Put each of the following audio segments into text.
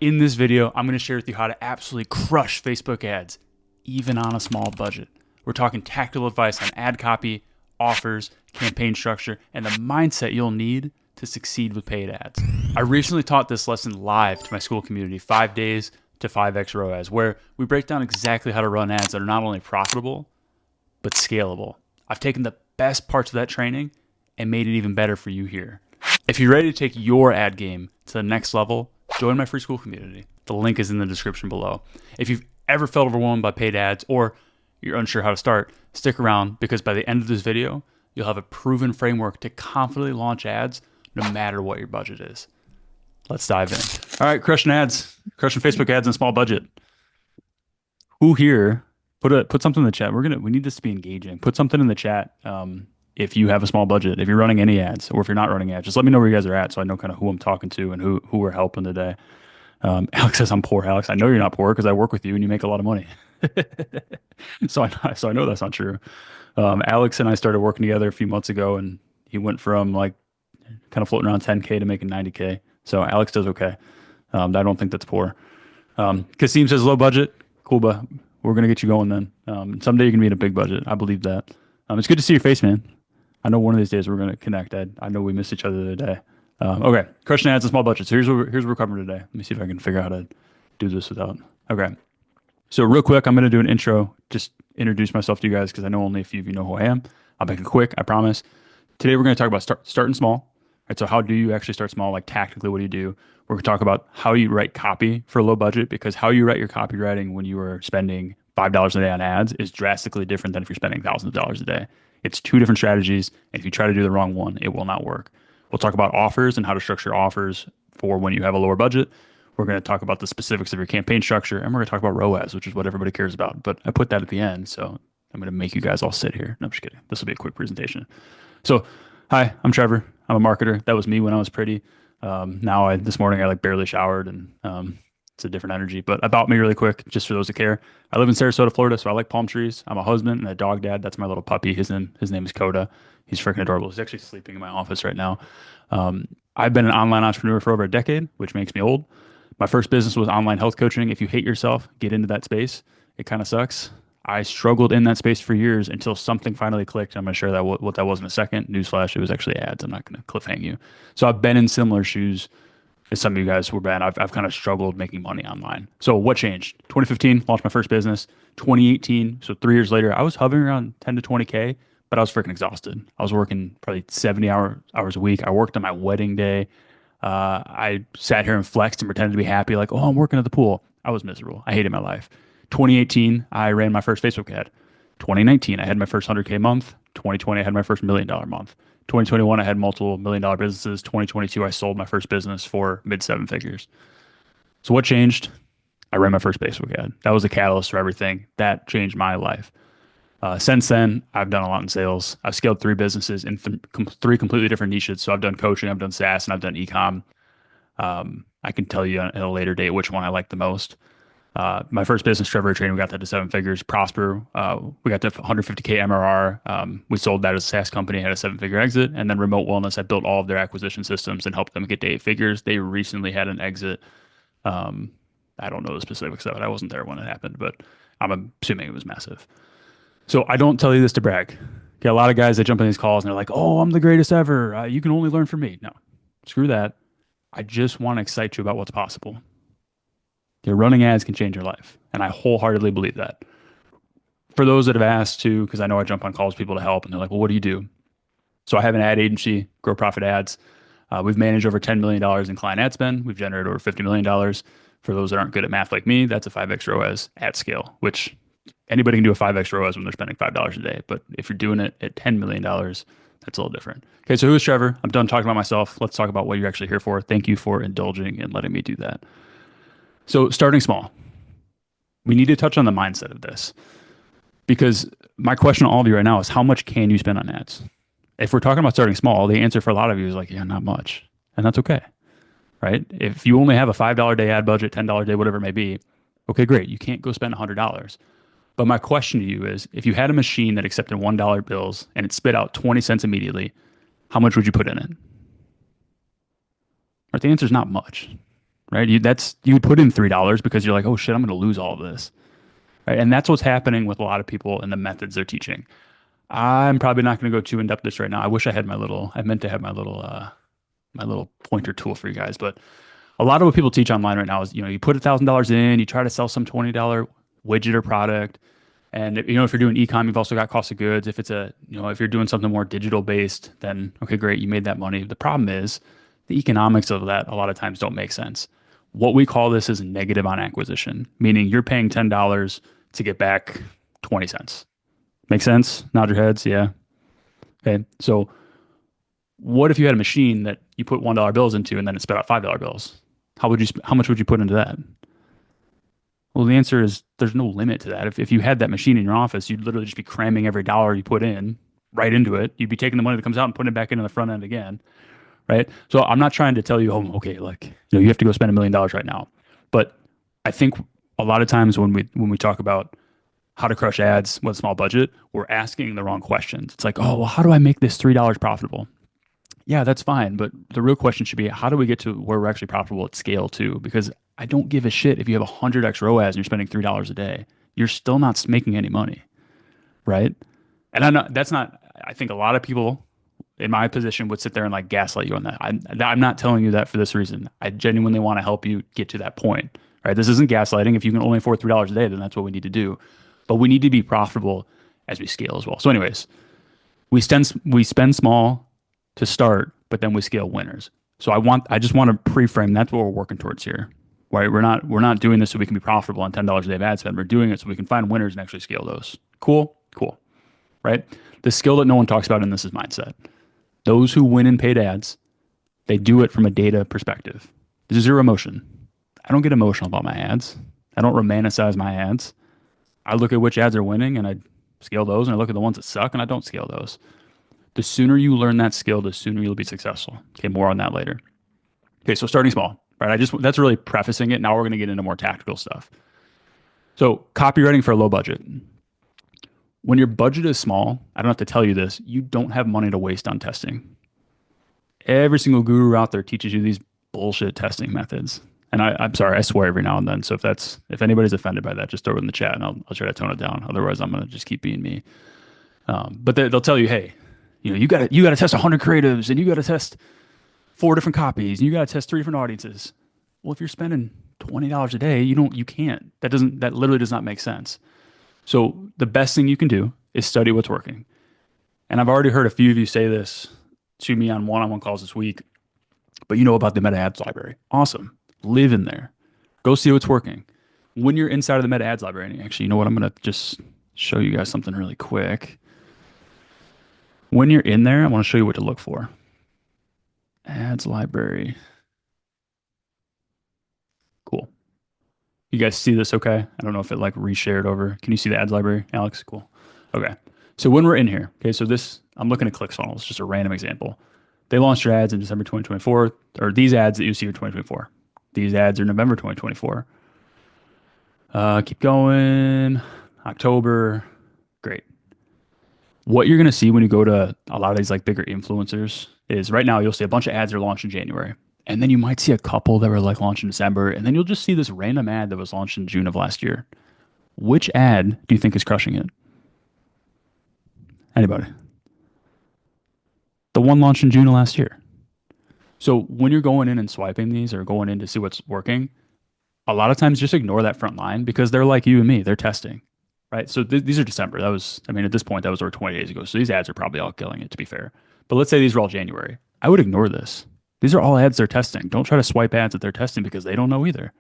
In this video, I'm going to share with you how to absolutely crush Facebook ads, even on a small budget. We're talking tactical advice on ad copy, offers, campaign structure, and the mindset you'll need to succeed with paid ads. I recently taught this lesson live to my school community, 5 days to 5x ROAS, where we break down exactly how to run ads that are not only profitable, but scalable. I've taken the best parts of that training and made it even better for you here. If you're ready to take your ad game to the next level, join my free school community. The link is in the description below. If you've ever felt overwhelmed by paid ads or you're unsure how to start, stick around because by the end of this video, you'll have a proven framework to confidently launch ads no matter what your budget is. Let's dive in. All right, crushing ads, crushing Facebook ads in a small budget. Who here, put something in the chat. We need this to be engaging. Put something in the chat if you have a small budget, if you're running any ads, or if you're not running ads. Just let me know where you guys are at so I know kind of who I'm talking to and who we're helping today. Alex says I'm poor. Alex, I know you're not poor because I work with you and you make a lot of money. So I know that's not true. Alex and I started working together a few months ago, and he went from like kind of floating around 10K to making 90K. So Alex does okay. I don't think that's poor. Kasim says low budget. Cool, but we're gonna get you going then. Someday you're gonna be in a big budget. I believe that. It's good to see your face, man. I know one of these days we're gonna connect. I know we missed each other the other day. Okay, crushing ads and small budgets. So here's what we're covering today. Let me see if I can figure out how to do this without. Okay. So real quick, I'm going to do an intro, just introduce myself to you guys because I know only a few of you know who I am. I'll make it quick, I promise. Today we're going to talk about starting small. Right? So how do you actually start small? Like tactically, what do you do? We're going to talk about how you write copy for low budget, because how you write your copywriting when you are spending $5 a day on ads is drastically different than if you're spending thousands of dollars a day. It's two different strategies, and if you try to do the wrong one, it will not work. We'll talk about offers and how to structure offers for when you have a lower budget. We're going to talk about the specifics of your campaign structure, and we're going to talk about ROAS, which is what everybody cares about. But I put that at the end, so I'm going to make you guys all sit here. No, I'm just kidding. This will be a quick presentation. So, hi, I'm Trevor. I'm a marketer. That was me when I was pretty. This morning I like barely showered, and it's a different energy. But about me really quick, just for those that care. I live in Sarasota, Florida, so I like palm trees. I'm a husband and a dog dad. That's my little puppy. His name is Coda. He's freaking adorable. He's actually sleeping in my office right now. I've been an online entrepreneur for over a decade, which makes me old. My first business was online health coaching. If you hate yourself, get into that space. It kind of sucks. I struggled in that space for years until something finally clicked. I'm going to share that what that was in a second. Newsflash, it was actually ads. I'm not going to cliffhang you. So I've been in similar shoes as some of you guys were bad. I've kind of struggled making money online. So what changed? 2015, launched my first business. 2018, so 3 years later, I was hovering around 10 to 20K, but I was freaking exhausted. I was working probably 70 hours a week. I worked on my wedding day. I sat here and flexed and pretended to be happy, like, oh, I'm working at the pool. I was miserable. I hated my life. 2018, I ran my first Facebook ad. 2019, I had my first 100K month. 2020, I had my first $1 million month. 2021, I had multiple $1 million businesses. 2022, I sold my first business for mid-7 figures. So what changed? I ran my first Facebook ad. That was the catalyst for everything. That changed my life. Since then, I've done a lot in sales. I've scaled 3 businesses in three completely different niches. So I've done coaching, I've done SaaS, and I've done e-com. I can tell you at a later date which one I like the most. My first business, Trevor Rea, we got that to 7 figures. Prosper, we got to 150K MRR. We sold that as a SaaS company, had a 7-figure exit. And then Remote Wellness, I built all of their acquisition systems and helped them get to 8 figures. They recently had an exit. I don't know the specifics of it. I wasn't there when it happened, but I'm assuming it was massive. So I don't tell you this to brag. Okay, a lot of guys that jump in these calls and they're like, oh, I'm the greatest ever. You can only learn from me. No, screw that. I just want to excite you about what's possible. Your running ads can change your life. And I wholeheartedly believe that. For those that have asked too, because I know I jump on calls with people to help and they're like, well, what do you do? So I have an ad agency, Grow Profit Ads. We've managed over $10 million in client ad spend. We've generated over $50 million. For those that aren't good at math like me, that's a 5x ROAS at scale, which anybody can do a 5x ROAS when they're spending $5 a day. But if you're doing it at $10 million, that's a little different. Okay, so who is Trevor? I'm done talking about myself. Let's talk about what you're actually here for. Thank you for indulging and letting me do that. So starting small. We need to touch on the mindset of this, because my question to all of you right now is, how much can you spend on ads? If we're talking about starting small, the answer for a lot of you is like, yeah, not much. And that's okay, right? If you only have a $5 a day ad budget, $10 a day, whatever it may be, okay, great. You can't go spend $100. But my question to you is, if you had a machine that accepted $1 bills and it spit out 20 cents immediately, how much would you put in it? Right, the answer is not much. right? You would put in $3 because you're like, oh shit, I'm going to lose all of this, right? And that's what's happening with a lot of people and the methods they're teaching. I'm probably not going to go too in depth this right now. I wish I had I meant to have my little pointer tool for you guys, but a lot of what people teach online right now is, you put $1,000 in, you try to sell some $20 widget or product. And if you're doing e-com, you've also got cost of goods. If if you're doing something more digital based, then okay, great, you made that money. The problem is the economics of that a lot of times don't make sense. What we call this is negative on acquisition, meaning you're paying $10 to get back 20 cents. Make sense? Nod your heads. Yeah. Okay. So what if you had a machine that you put $1 bills into and then it spit out $5 bills? How much would you put into that? Well, the answer is there's no limit to that. If you had that machine in your office, you'd literally just be cramming every dollar you put in right into it. You'd be taking the money that comes out and putting it back into the front end again, right? So I'm not trying to tell you, oh, okay, like you have to go spend $1 million right now. But I think a lot of times when we talk about how to crush ads with a small budget, we're asking the wrong questions. It's like, oh, well, how do I make this $3 profitable? Yeah, that's fine. But the real question should be, how do we get to where we're actually profitable at scale too? Because I don't give a shit if you have 100x ROAS and you're spending $3 a day. You're still not making any money, right? And that's not, I think a lot of people in my position would sit there and like gaslight you on that. I'm not telling you that for this reason. I genuinely want to help you get to that point, right? This isn't gaslighting. If you can only afford $3 a day, then that's what we need to do. But we need to be profitable as we scale as well. So anyways, we spend small to start, but then we scale winners. So I just want to pre-frame that's what we're working towards here. Right? We're not doing this so we can be profitable on $10 a day of ad spend. We're doing it so we can find winners and actually scale those. Cool. Right? The skill that no one talks about in this is mindset. Those who win in paid ads, they do it from a data perspective. There's zero emotion. I don't get emotional about my ads. I don't romanticize my ads. I look at which ads are winning and I scale those, and I look at the ones that suck and I don't scale those. The sooner you learn that skill, the sooner you'll be successful. Okay, more on that later. Okay, so starting small, right? That's really prefacing it. Now we're going to get into more tactical stuff. So copywriting for a low budget. When your budget is small, I don't have to tell you this, you don't have money to waste on testing. Every single guru out there teaches you these bullshit testing methods. And I'm sorry, I swear every now and then. So if anybody's offended by that, just throw it in the chat and I'll try to tone it down. Otherwise, I'm going to just keep being me. But they'll tell you, hey, you got to test 100 creatives and you got to test 4 different copies and you got to test 3 different audiences. Well, if you're spending $20 a day, you can't. That literally does not make sense. So the best thing you can do is study what's working. And I've already heard a few of you say this to me on one-on-one calls this week, but you know about the meta ads library. Awesome. Live in there. Go see what's working. When you're inside of the meta ads library, and actually, you know what? I'm going to just show you guys something really quick. When you're in there, I want to show you what to look for. Ads library. Cool. You guys see this okay? I don't know if it like reshared over. Can you see the ads library, Alex? Cool. Okay. So when we're in here, okay, so I'm looking at ClickFunnels, just a random example. They launched their ads in December 2024, or these ads that you see are 2024. These ads are November 2024. Keep going. October. Great. What you're going to see when you go to a lot of these like bigger influencers is right now you'll see a bunch of ads that are launched in January. And then you might see a couple that were like launched in December. And then you'll just see this random ad that was launched in June of last year. Which ad do you think is crushing it? Anybody? The one launched in June of last year. So when you're going in and swiping these or going in to see what's working, a lot of times just ignore that front line because they're like you and me. They're testing, right? So these are December. At this point, that was over 20 days ago. So these ads are probably all killing it, to be fair. But let's say these are all January. I would ignore this. These are all ads they're testing. Don't try to swipe ads that they're testing because they don't know either.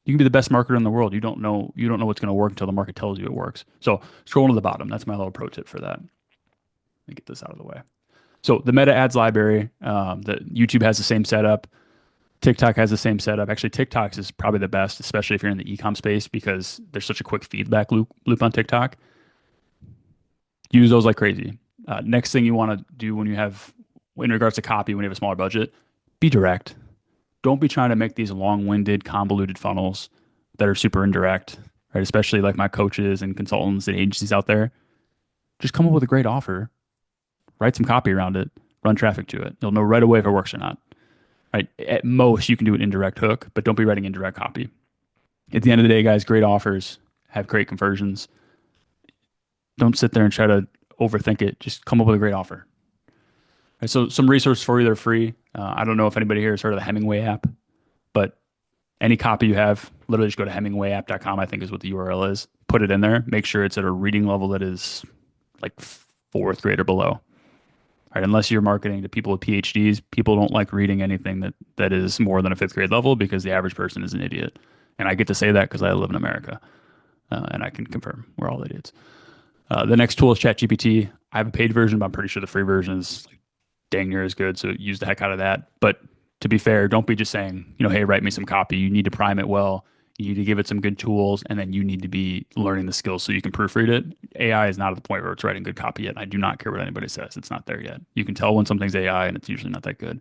You can be the best marketer in the world. You don't know what's going to work until the market tells you it works. So scroll to the bottom. That's my little pro tip for that. Let me get this out of the way. So the meta ads library, that YouTube has the same setup. TikTok has the same setup. Actually, TikTok's is probably the best, especially if you're in the e-com space because there's such a quick feedback loop on TikTok. Use those like crazy. Next thing you want to do in regards to copy, when you have a smaller budget, be direct. Don't be trying to make these long-winded, convoluted funnels that are super indirect, right? Especially like my coaches and consultants and agencies out there. Just come up with a great offer, write some copy around it, run traffic to it. You'll know right away if it works or not. right? At most, you can do an indirect hook, but don't be writing indirect copy. At the end of the day, guys, great offers have great conversions. Don't sit there and try to overthink it. Just come up with a great offer. Right, so some resources for you, they're free. I don't know if anybody here has heard of the Hemingway app, but any copy you have, literally just go to hemingwayapp.com, I think is what the URL is. Put it in there. Make sure it's at a reading level that is like fourth grade or below. Right, unless you're marketing to people with PhDs, people don't like reading anything that is more than a fifth grade level because the average person is an idiot. And I get to say that because I live in America, and I can confirm we're all idiots. The next tool is ChatGPT. I have a paid version, but I'm pretty sure the free version is like dang near as good. So use the heck out of that. But to be fair, don't be just saying, hey, write me some copy. You need to prime it well. You need to give it some good tools, and then you need to be learning the skills so you can proofread it. AI is not at the point where it's writing good copy yet. I do not care what anybody says. It's not there yet. You can tell when something's AI, and it's usually not that good.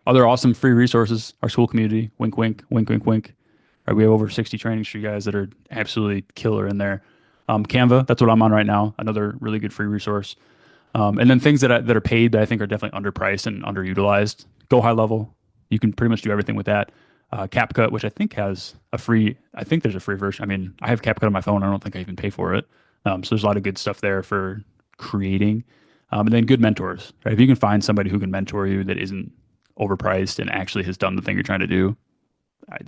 Other awesome free resources, our school community, wink, wink, wink, wink, wink. Right, we have over 60 trainings for you guys that are absolutely killer in there. Canva, that's what I'm on right now. Another really good free resource. And then things that are paid that I think are definitely underpriced and underutilized. Go high level. You can pretty much do everything with that. CapCut, which I think has I think there's a free version. I mean, I have CapCut on my phone. I don't think I even pay for it. So there's a lot of good stuff there for creating. And then good mentors, right? If you can find somebody who can mentor you that isn't overpriced and actually has done the thing you're trying to do,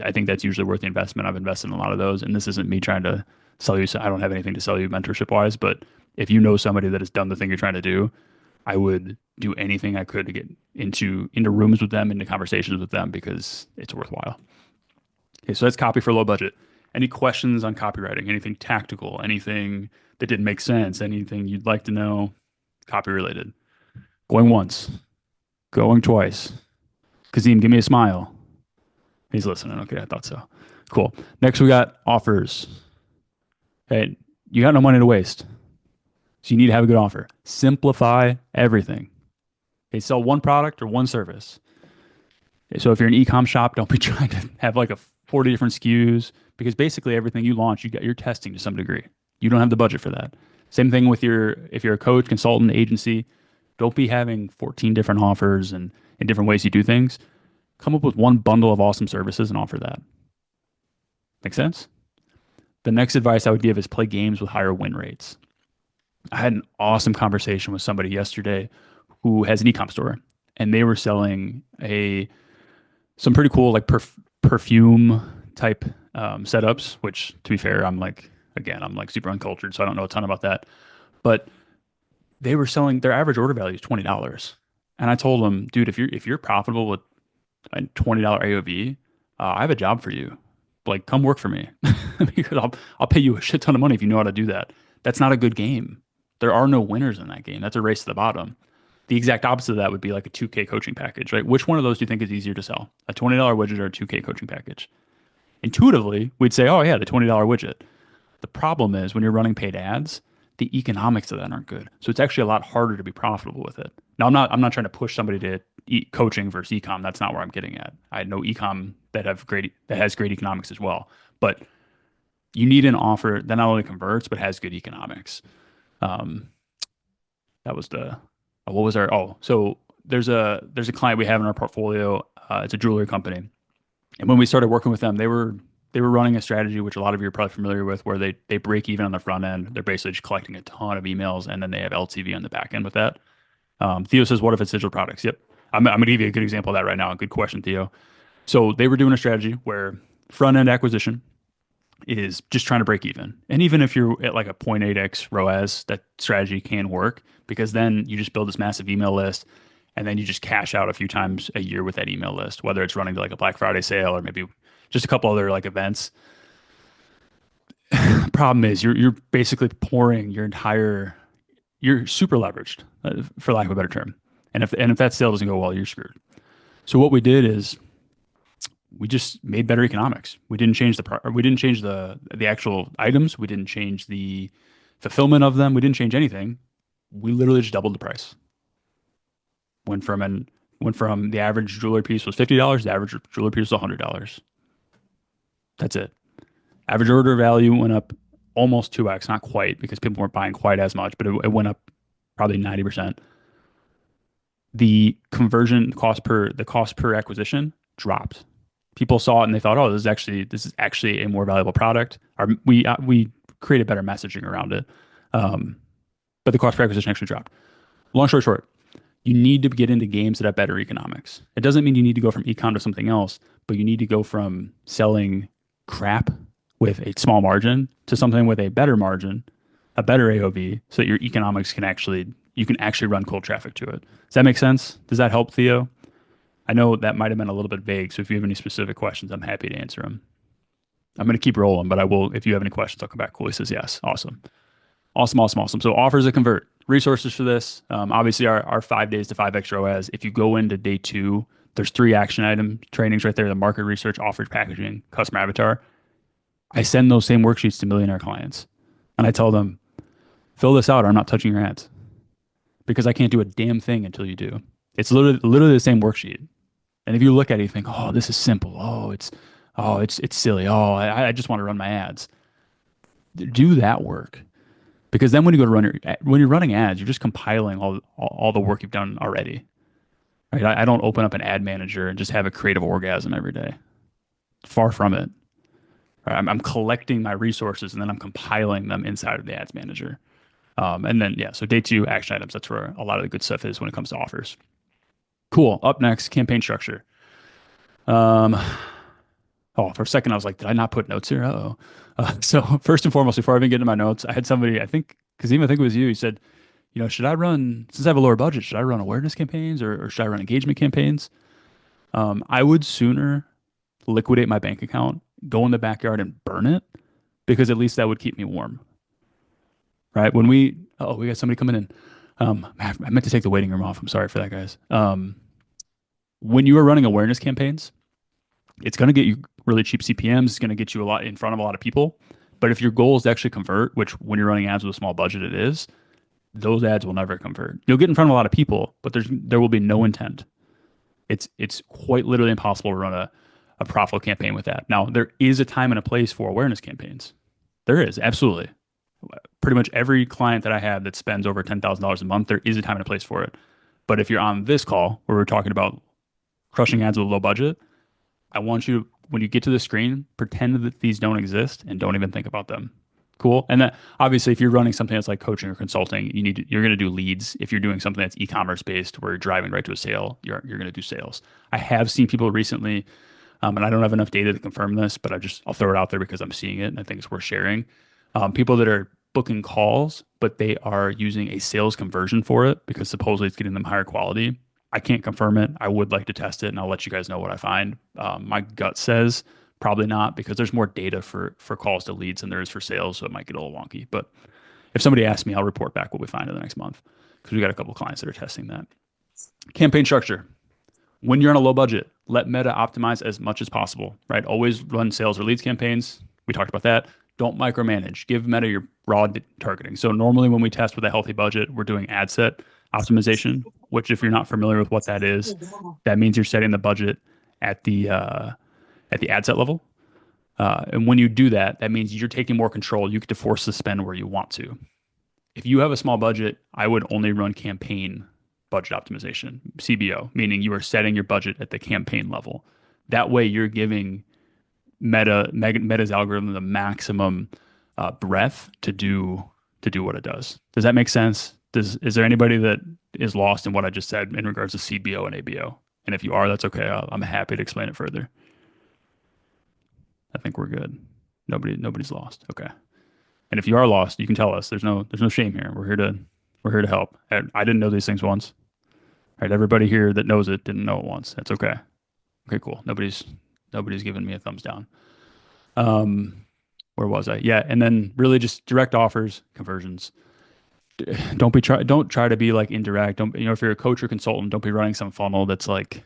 I think that's usually worth the investment. I've invested in a lot of those. And this isn't me trying to sell you. I don't have anything to sell you mentorship wise, but if you know somebody that has done the thing you're trying to do, I would do anything I could to get into rooms with them, into conversations with them, because it's worthwhile. Okay, so that's copy for low budget. Any questions on copywriting? Anything tactical? Anything that didn't make sense? Anything you'd like to know copy related? Going once, going twice. Kazim, give me a smile. He's listening. Okay, I thought so. Cool. Next, we got offers. Okay, you got no money to waste. So you need to have a good offer. Simplify everything. Okay, sell one product or one service. Okay, so if you're an e-com shop, don't be trying to have like 40 different SKUs, because basically everything you launch, you're testing to some degree. You don't have the budget for that. Same thing with if you're a coach, consultant, agency, don't be having 14 different offers and different ways you do things. Come up with one bundle of awesome services and offer that. Make sense? The next advice I would give is play games with higher win rates. I had an awesome conversation with somebody yesterday who has an e-com store, and they were selling some pretty cool like perfume type setups, which, to be fair, I'm like super uncultured, so I don't know a ton about that. But they were selling, their average order value is $20. And I told them, dude, if you're profitable with a $20 AOV, I have a job for you. Like, come work for me because I'll pay you a shit ton of money if you know how to do that. That's not a good game. There are no winners in that game. That's a race to the bottom. The exact opposite of that would be like a 2K coaching package, right? Which one of those do you think is easier to sell? A $20 widget or a 2K coaching package? Intuitively, we'd say, oh yeah, the $20 widget. The problem is when you're running paid ads, the economics of that aren't good. So it's actually a lot harder to be profitable with it. Now, I'm not trying to push somebody to coaching versus ecom. That's not where I'm getting at. I know ecom that has great economics as well, but you need an offer that not only converts but has good economics. That was what was our so there's a client we have in our portfolio. It's a jewelry company, and when we started working with them, they were running a strategy which a lot of you are probably familiar with, where they break even on the front end. They're basically just collecting a ton of emails, and then they have LTV on the back end with that. Theo says, what if it's digital products? Yep. I'm going to give you a good example of that right now. Good question, Theo. So they were doing a strategy where front end acquisition is just trying to break even. And even if you're at like a 0.8x ROAS, that strategy can work, because then you just build this massive email list, and then you just cash out a few times a year with that email list, whether it's running to like a Black Friday sale or maybe just a couple other like events. Problem is you're basically pouring you're super leveraged, for lack of a better term. And if that sale doesn't go well, you're screwed. So what we did is we just made better economics. We didn't change the actual items. We didn't change the fulfillment of them. We didn't change anything. We literally just doubled the price. Went from the average jewelry piece was $50, the average jewelry piece was $100. That's it. Average order value went up almost 2x, not quite, because people weren't buying quite as much, but it went up probably 90%. The conversion cost per acquisition dropped. People saw it and they thought, oh, this is actually a more valuable product. We created better messaging around it, um, but the cost per acquisition actually dropped. Long story short, you need to get into games that have better economics. It doesn't mean you need to go from ecom to something else, but you need to go from selling crap with a small margin to something with a better margin, a better AOV, so that your economics you can actually run cold traffic to it. Does that make sense? Does that help, Theo? I know that might have been a little bit vague, so if you have any specific questions, I'm happy to answer them. I'm going to keep rolling, but I will, if you have any questions, I'll come back. Cool. He says yes. Awesome. Awesome, awesome, awesome. So offers that convert. Resources for this. Obviously, our 5 days to 5x ROAS. If you go into day 2, there's 3 action item trainings right there: the market research, offers, packaging, customer avatar. I send those same worksheets to millionaire clients, and I tell them, fill this out, or I'm not touching your ads, because I can't do a damn thing until you do. It's literally the same worksheet. And if you look at it, you think, oh, this is simple. It's silly. I just want to run my ads. Do that work. Because then when you go to when you're running ads, you're just compiling all the work you've done already. Right? I don't open up an ad manager and just have a creative orgasm every day. Far from it. Right? I'm collecting my resources and then I'm compiling them inside of the ads manager. And then, yeah, so day 2, action items. That's where a lot of the good stuff is when it comes to offers. Cool. Up next, campaign structure. For a second, I was like, did I not put notes here? Uh-oh. So first and foremost, before I even get into my notes, I had somebody, I think it was you, he said, should I run, since I have a lower budget, should I run awareness campaigns or should I run engagement campaigns? I would sooner liquidate my bank account, go in the backyard and burn it, because at least that would keep me warm. Right? We got somebody coming in. I meant to take the waiting room off. I'm sorry for that, guys. When you are running awareness campaigns, it's going to get you really cheap CPMs. It's going to get you a lot in front of a lot of people. But if your goal is to actually convert, which when you're running ads with a small budget, it is, those ads will never convert. You'll get in front of a lot of people, but there will be no intent. It's quite literally impossible to run a profitable campaign with that. Now, there is a time and a place for awareness campaigns. There is, absolutely. Pretty much every client that I have that spends over $10,000 a month, there is a time and a place for it. But if you're on this call where we're talking about crushing ads with a low budget, I want you, when you get to the screen, pretend that these don't exist and don't even think about them. Cool. And that obviously, if you're running something that's like coaching or consulting, you're going to do leads. If you're doing something that's e-commerce based, where you're driving right to a sale, you're going to do sales. I have seen people recently, and I don't have enough data to confirm this, but I'll throw it out there because I'm seeing it and I think it's worth sharing. People that are booking calls, but they are using a sales conversion for it because supposedly it's getting them higher quality. I can't confirm it. I would like to test it, and I'll let you guys know what I find. My gut says probably not, because there's more data for calls to leads than there is for sales, so it might get a little wonky. But if somebody asks me, I'll report back what we find in the next month, because we got a couple of clients that are testing that. Campaign structure. When you're on a low budget, let Meta optimize as much as possible, right? Always run sales or leads campaigns. We talked about that. Don't micromanage. Give Meta your raw targeting. So normally when we test with a healthy budget, we're doing ad set optimization, which if you're not familiar with what that is, that means you're setting the budget at the ad set level. And when you do that, that means you're taking more control. You get to force the spend where you want to. If you have a small budget, I would only run campaign budget optimization, CBO, meaning you are setting your budget at the campaign level. That way you're giving Meta's algorithm the maximum breadth to do what it does. Does that make sense? Is there anybody that is lost in what I just said in regards to CBO and ABO? And if you are, that's okay. I'm happy to explain it further. I think we're good. Nobody's lost. Okay. And if you are lost, you can tell us. There's no shame here. We're here to help. I didn't know these things once. All right. Everybody here that knows it didn't know it once. That's okay. Okay, cool. Nobody's giving me a thumbs down. Where was I? Yeah. And then really just direct offers, conversions. Don't try to be like indirect. Don't, if you're a coach or consultant, don't be running some funnel that's like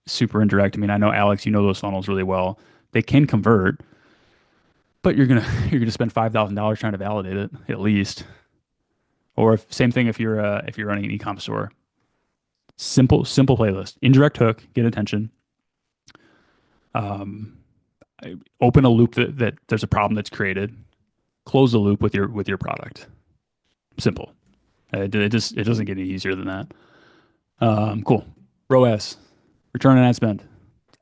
super indirect. I mean, I know Alex, you know those funnels really well. They can convert, but you're gonna spend $5,000 trying to validate it at least. Or same thing if you're running an e-com store. Simple playlist, indirect hook, get attention. Open a loop that there's a problem that's created. Close the loop with your product. Simple. It doesn't get any easier than that. Cool. ROAS. Return on ad spend.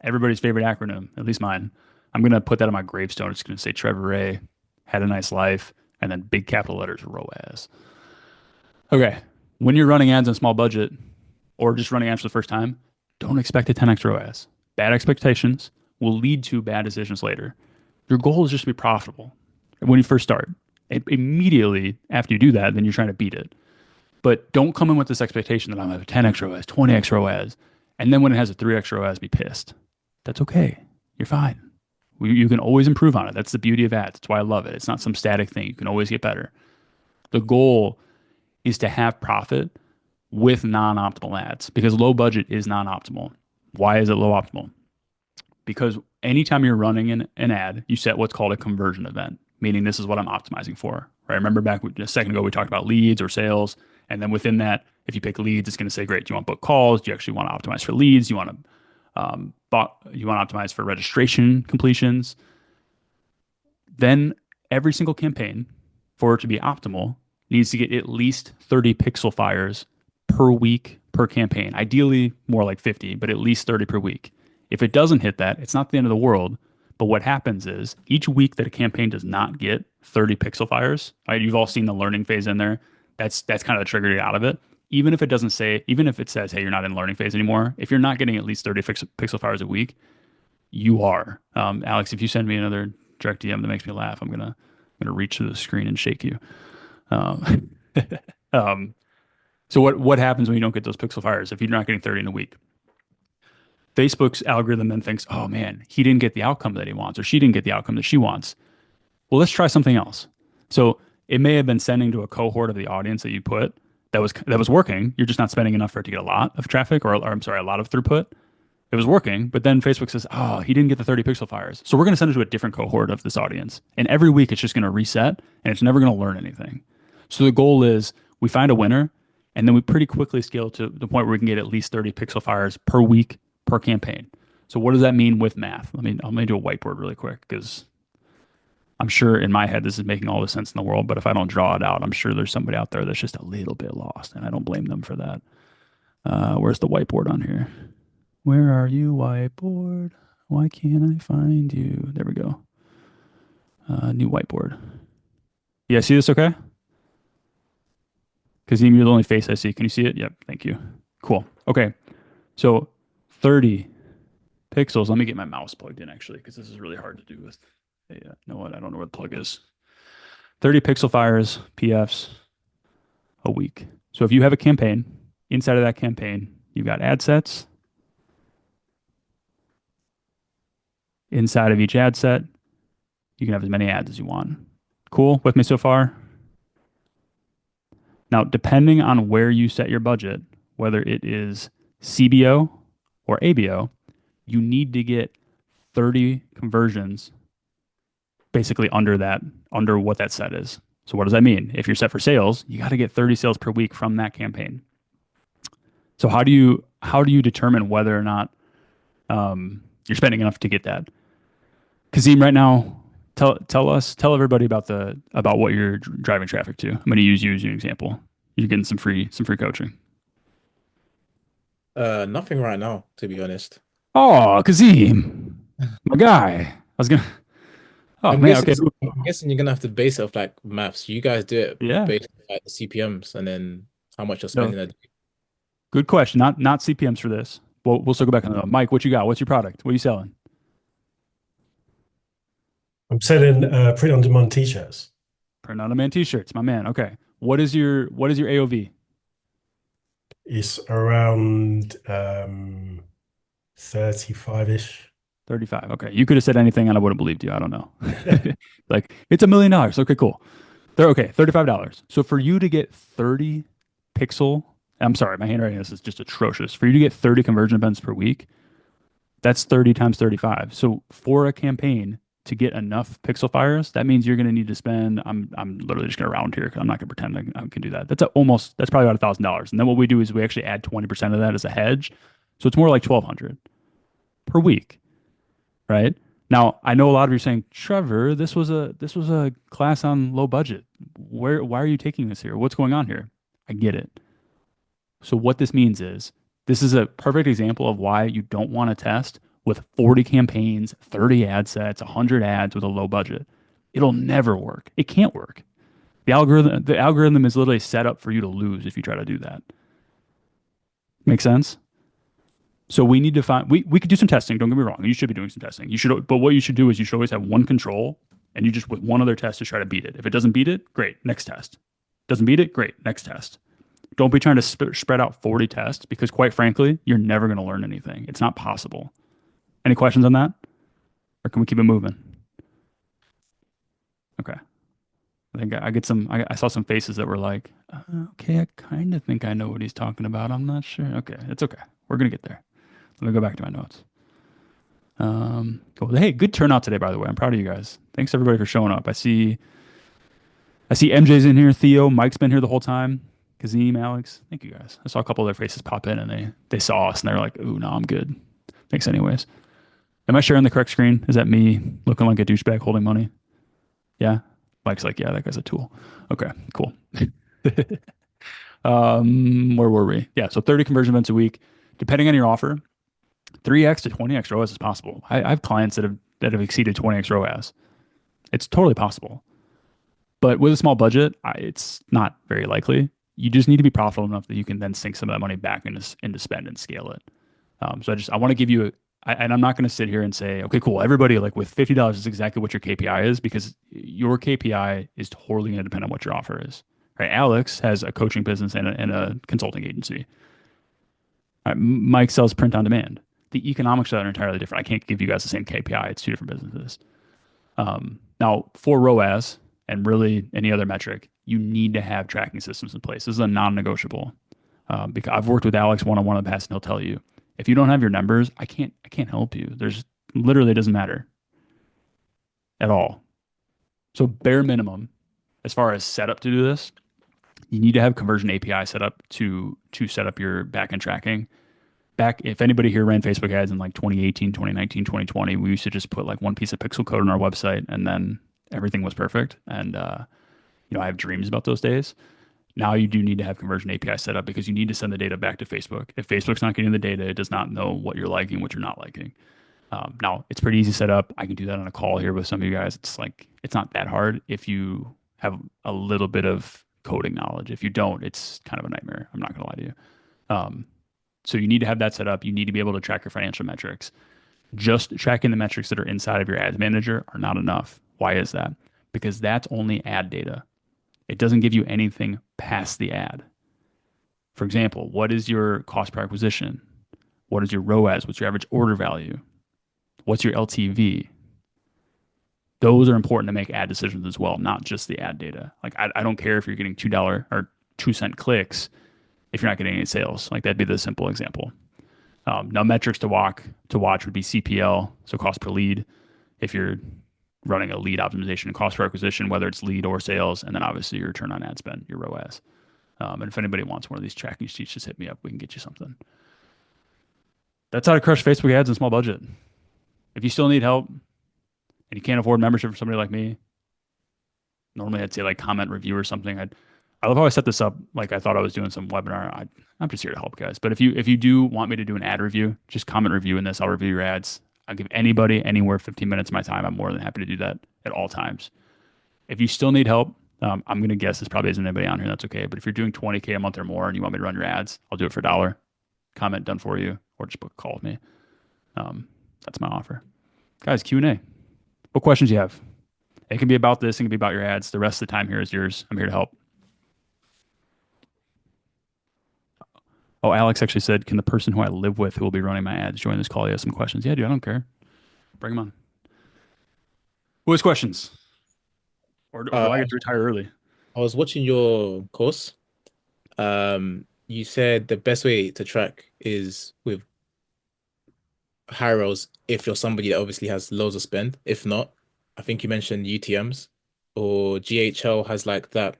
Everybody's favorite acronym, at least mine. I'm going to put that on my gravestone. It's going to say Trevor Rea had a nice life, and then big capital letters ROAS. Okay. When you're running ads on a small budget or just running ads for the first time, don't expect a 10x ROAS. Bad expectations will lead to bad decisions later. Your goal is just to be profitable when you first start. Immediately after you do that, then you're trying to beat it. But don't come in with this expectation that I'm going to have a 10x ROAS, 20x ROAS, and then when it has a 3x ROAS, be pissed. That's okay. You're fine. You can always improve on it. That's the beauty of ads. That's why I love it. It's not some static thing. You can always get better. The goal is to have profit with non-optimal ads because low budget is non-optimal. Why is it low optimal? Because anytime you're running an ad, you set what's called a conversion event, meaning this is what I'm optimizing for. Right? Remember back a second ago we talked about leads or sales, and then within that, if you pick leads, it's going to say, great, do you want book calls? Do you actually want to optimize for leads? Do you want to optimize for registration completions? Then every single campaign, for it to be optimal, needs to get at least 30 pixel fires per week per campaign. Ideally, more like 50, but at least 30 per week. If it doesn't hit that, it's not the end of the world. But what happens is each week that a campaign does not get 30 pixel fires, right? You've all seen the learning phase in there. That's kind of the trigger to get out of it. Even if it says, hey, you're not in learning phase anymore, if you're not getting at least 30 pixel fires a week, you are. Alex, if you send me another direct DM that makes me laugh, I'm gonna reach through the screen and shake you. Um, um, so what happens when you don't get those pixel fires if you're not getting 30 in a week? Facebook's algorithm then thinks, oh man, he didn't get the outcome that he wants, or she didn't get the outcome that she wants. Well, let's try something else. So it may have been sending to a cohort of the audience that you put that was working. You're just not spending enough for it to get a lot of traffic, or I'm sorry, a lot of throughput. It was working, but then Facebook says, oh, he didn't get the 30 pixel fires. So we're going to send it to a different cohort of this audience. And every week it's just going to reset and it's never going to learn anything. So the goal is we find a winner and then we pretty quickly scale to the point where we can get at least 30 pixel fires per week per campaign. So what does that mean with math? Let me do a whiteboard really quick because I'm sure in my head this is making all the sense in the world, but if I don't draw it out, I'm sure there's somebody out there that's just a little bit lost, and I don't blame them for that. Where's the whiteboard on here? Where are you, whiteboard? Why can't I find you? There we go. New whiteboard. Yeah, see this okay? Because you're the only face I see. Can you see it? Yep, thank you. Cool. Okay, so 30 pixels. Let me get my mouse plugged in actually, because this is really hard to do with. Hey, you know what? I don't know where the plug is. 30 pixel fires, PFs a week. So if you have a campaign, inside of that campaign, you've got ad sets. Inside of each ad set, you can have as many ads as you want. Cool with me so far? Now, depending on where you set your budget, whether it is CBO or ABO, you need to get 30 conversions basically under what that set is. So what does that mean? If you're set for sales, you got to get 30 sales per week from that campaign. So how do you determine whether or not you're spending enough to get that? Kazim, right now, tell everybody about what you're driving traffic to. I'm going to use you as an example. You're getting some free coaching. Nothing right now, to be honest. Oh, Kazim, my guy. I was gonna. Oh I'm man, guessing okay. I'm guessing you're gonna have to base it off like maths. You guys do it Yeah. based on like the CPMs and then how much you're No, spending a day. good question. Not CPMs for this. We'll still go back on that. Mike, what you got? What's your product? What are you selling? I'm selling print-on-demand t-shirts. Print on demand t-shirts, my man. Okay. What is your AOV? It's around 35-ish. 35. Okay. You could have said anything and I would have believed you. I don't know. Like, it's $1 million. Okay, cool. They're okay, $35. So for you to get 30 pixel, I'm sorry, my handwriting this is just atrocious. For you to get 30 conversion events per week, that's 30 times 35. So for a campaign to get enough pixel fires, that means you're going to need to spend. I'm literally just going to round here because I'm not going to pretend I can do that. That's probably about $1,000. And then what we do is we actually add 20% of that as a hedge. So it's more like 1,200 per week, right? Now I know a lot of you are saying, Trevor, this was a class on low budget. Why are you taking this here? What's going on here? I get it. So what this means is This is a perfect example of why you don't want to test with 40 campaigns, 30 ad sets, 100 ads with a low budget. It'll never work. It can't work. The algorithm is literally set up for you to lose if you try to do that. Make sense? So we need to find we could do some testing, don't get me wrong. You should be doing some testing. You should, but what you should do is you should always have one control and you just with one other test to try to beat it. If it doesn't beat it, great, next test. Doesn't beat it, great, next test. Don't be trying to spread out 40 tests because quite frankly, you're never going to learn anything. It's not possible. Any questions on that? Or can we keep it moving? Okay. I think I get some. I saw some faces that were like, "Okay, I kind of think I know what he's talking about. I'm not sure." Okay, it's okay. We're gonna get there. Let me go back to my notes. Cool. Hey, good turnout today, by the way. I'm proud of you guys. Thanks everybody for showing up. I see MJ's in here. Theo, Mike's been here the whole time. Kazim, Alex. Thank you guys. I saw a couple of their faces pop in, and they saw us, and they're like, "Ooh, no, I'm good." Thanks, anyways. Am I sharing the correct screen? Is that me looking like a douchebag holding money? Yeah. Mike's like, yeah, that guy's a tool. Okay, cool. Where were we? Yeah, so 30 conversion events a week, depending on your offer, 3x to 20x ROAS is possible. I have clients that have exceeded 20x ROAS. It's totally possible. But with a small budget, it's not very likely. You just need to be profitable enough that you can then sink some of that money back into spend and scale it. I want to give you and I'm not going to sit here and say, okay, cool, everybody like with $50 is exactly what your KPI is because your KPI is totally going to depend on what your offer is. Right? Alex has a coaching business and a consulting agency. Right, Mike sells print on demand. The economics of that are entirely different. I can't give you guys the same KPI. It's two different businesses. Now, for ROAS and really any other metric, you need to have tracking systems in place. This is a non-negotiable. Because I've worked with Alex one-on-one in the past, and he'll tell you, if you don't have your numbers, I can't help you. There's literally, it doesn't matter at all. So bare minimum, as far as setup to do this, you need to have conversion API set up to set up your backend tracking. If anybody here ran Facebook ads in like 2018, 2019, 2020, we used to just put like one piece of pixel code on our website and then everything was perfect. And I have dreams about those days. Now you do need to have conversion API set up because you need to send the data back to Facebook. If Facebook's not getting the data, it does not know what you're liking, what you're not liking. Now it's pretty easy to set up. I can do that on a call here with some of you guys. It's not that hard if you have a little bit of coding knowledge. If you don't, it's kind of a nightmare. I'm not going to lie to you. So you need to have that set up. You need to be able to track your financial metrics. Just tracking the metrics that are inside of your ads manager are not enough. Why is that? Because that's only ad data. It doesn't give you anything past the ad. For example, what is your cost per acquisition? What is your ROAS? What's your average order value? What's your LTV? Those are important to make ad decisions as well, not just the ad data. Like I don't care if you're getting $2 or 2-cent clicks if you're not getting any sales. Like that'd be the simple example. Now metrics to watch would be CPL, so cost per lead. If you're running a lead optimization and cost per acquisition, whether it's lead or sales, and then obviously your return on ad spend, your ROAS. And if anybody wants one of these tracking sheets, just hit me up. We can get you something. That's how to crush Facebook ads in small budget. If you still need help and you can't afford membership for somebody like me, normally I'd say like comment, review or something. I love how I set this up. Like I thought I was doing some webinar. I'm just here to help guys. But if you do want me to do an ad review, just comment review in this. I'll review your ads. I'll give anybody anywhere 15 minutes of my time. I'm more than happy to do that at all times. If you still need help, I'm going to guess this probably isn't anybody on here. That's okay. But if you're doing 20K a month or more and you want me to run your ads, I'll do it for $1. Comment done for you, or just book a call with me. That's my offer. Guys, Q&A. What questions do you have? It can be about this. It can be about your ads. The rest of the time here is yours. I'm here to help. Oh, Alex actually said, can the person who I live with who will be running my ads join this call? You have some questions. Yeah, dude, I don't care. Bring them on. Who has questions? Or do I get to retire early? I was watching your course. You said the best way to track is with high ROAS if you're somebody that obviously has loads of spend. If not, I think you mentioned UTMs or GHL has like that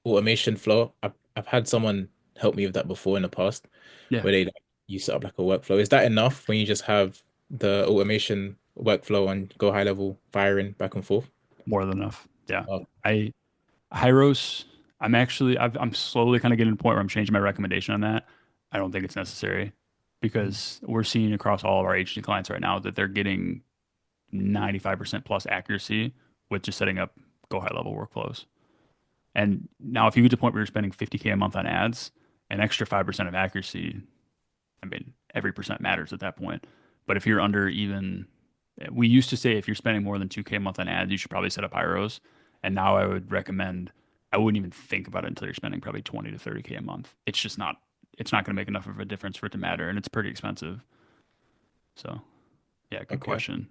automation flow. I've had someone help me with that before in the past, Yeah, where you set up like a workflow. Is that enough when you just have the automation workflow and go high level firing back and forth? more than enough. Yeah. Oh, Hyros, I'm slowly kind of getting to the point where I'm changing my recommendation on that. I don't think it's necessary. because we're seeing across all of our agency clients right now that they're getting 95% plus accuracy with just setting up go high level workflows. And now if you get to the point where you're spending 50K a month on ads, an extra 5% of accuracy, I mean, every percent matters at that point. But if you're under even, we used to say if you're spending more than 2K a month on ads, you should probably set up IROs. And now I would recommend, I wouldn't even think about it until you're spending probably 20 to 30K a month. It's just not, it's not going to make enough of a difference for it to matter. And it's pretty expensive. So yeah, good Okay. question.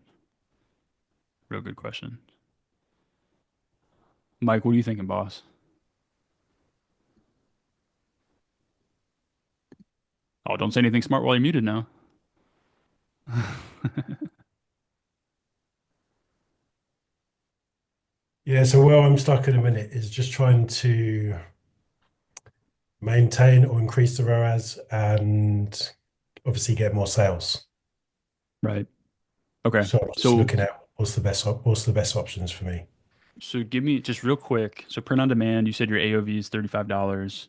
Real good question. Mike, what are you thinking, boss? Oh, don't say anything smart while you're muted now. Yeah, so where I'm stuck in a minute is just trying to maintain or increase the ROAS and obviously get more sales. Right. Okay. So I'm just So looking at what's the best options for me. so give me just real quick. So print on demand, you said your AOV is $35.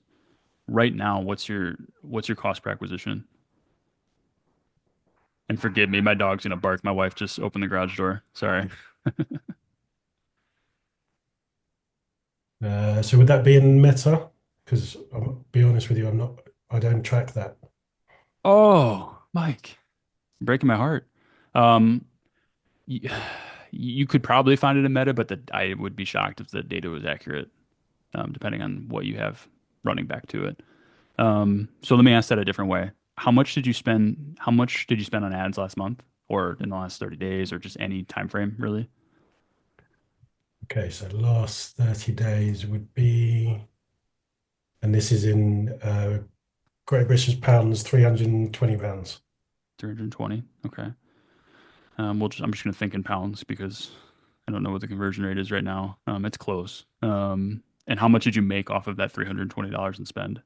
Right now, what's your cost per acquisition? And forgive me, my dog's gonna bark. My wife just opened the garage door. Sorry. So would that be in Meta? Because I'll be honest with you, I don't track that. Oh, Mike, breaking my heart. Um, y- you could probably find it in Meta, but I would be shocked if the data was accurate, depending on what you have running back to it. So let me ask that a different way. How much did you spend? How much did you spend on ads last month, or in the last 30 days, or just any time frame, really? Okay, so last 30 days would be, and this is in Great British pounds, £320. 320. Okay. I'm just gonna think in pounds because I don't know what the conversion rate is right now. It's close. And how much did you make off of that $320 in spend?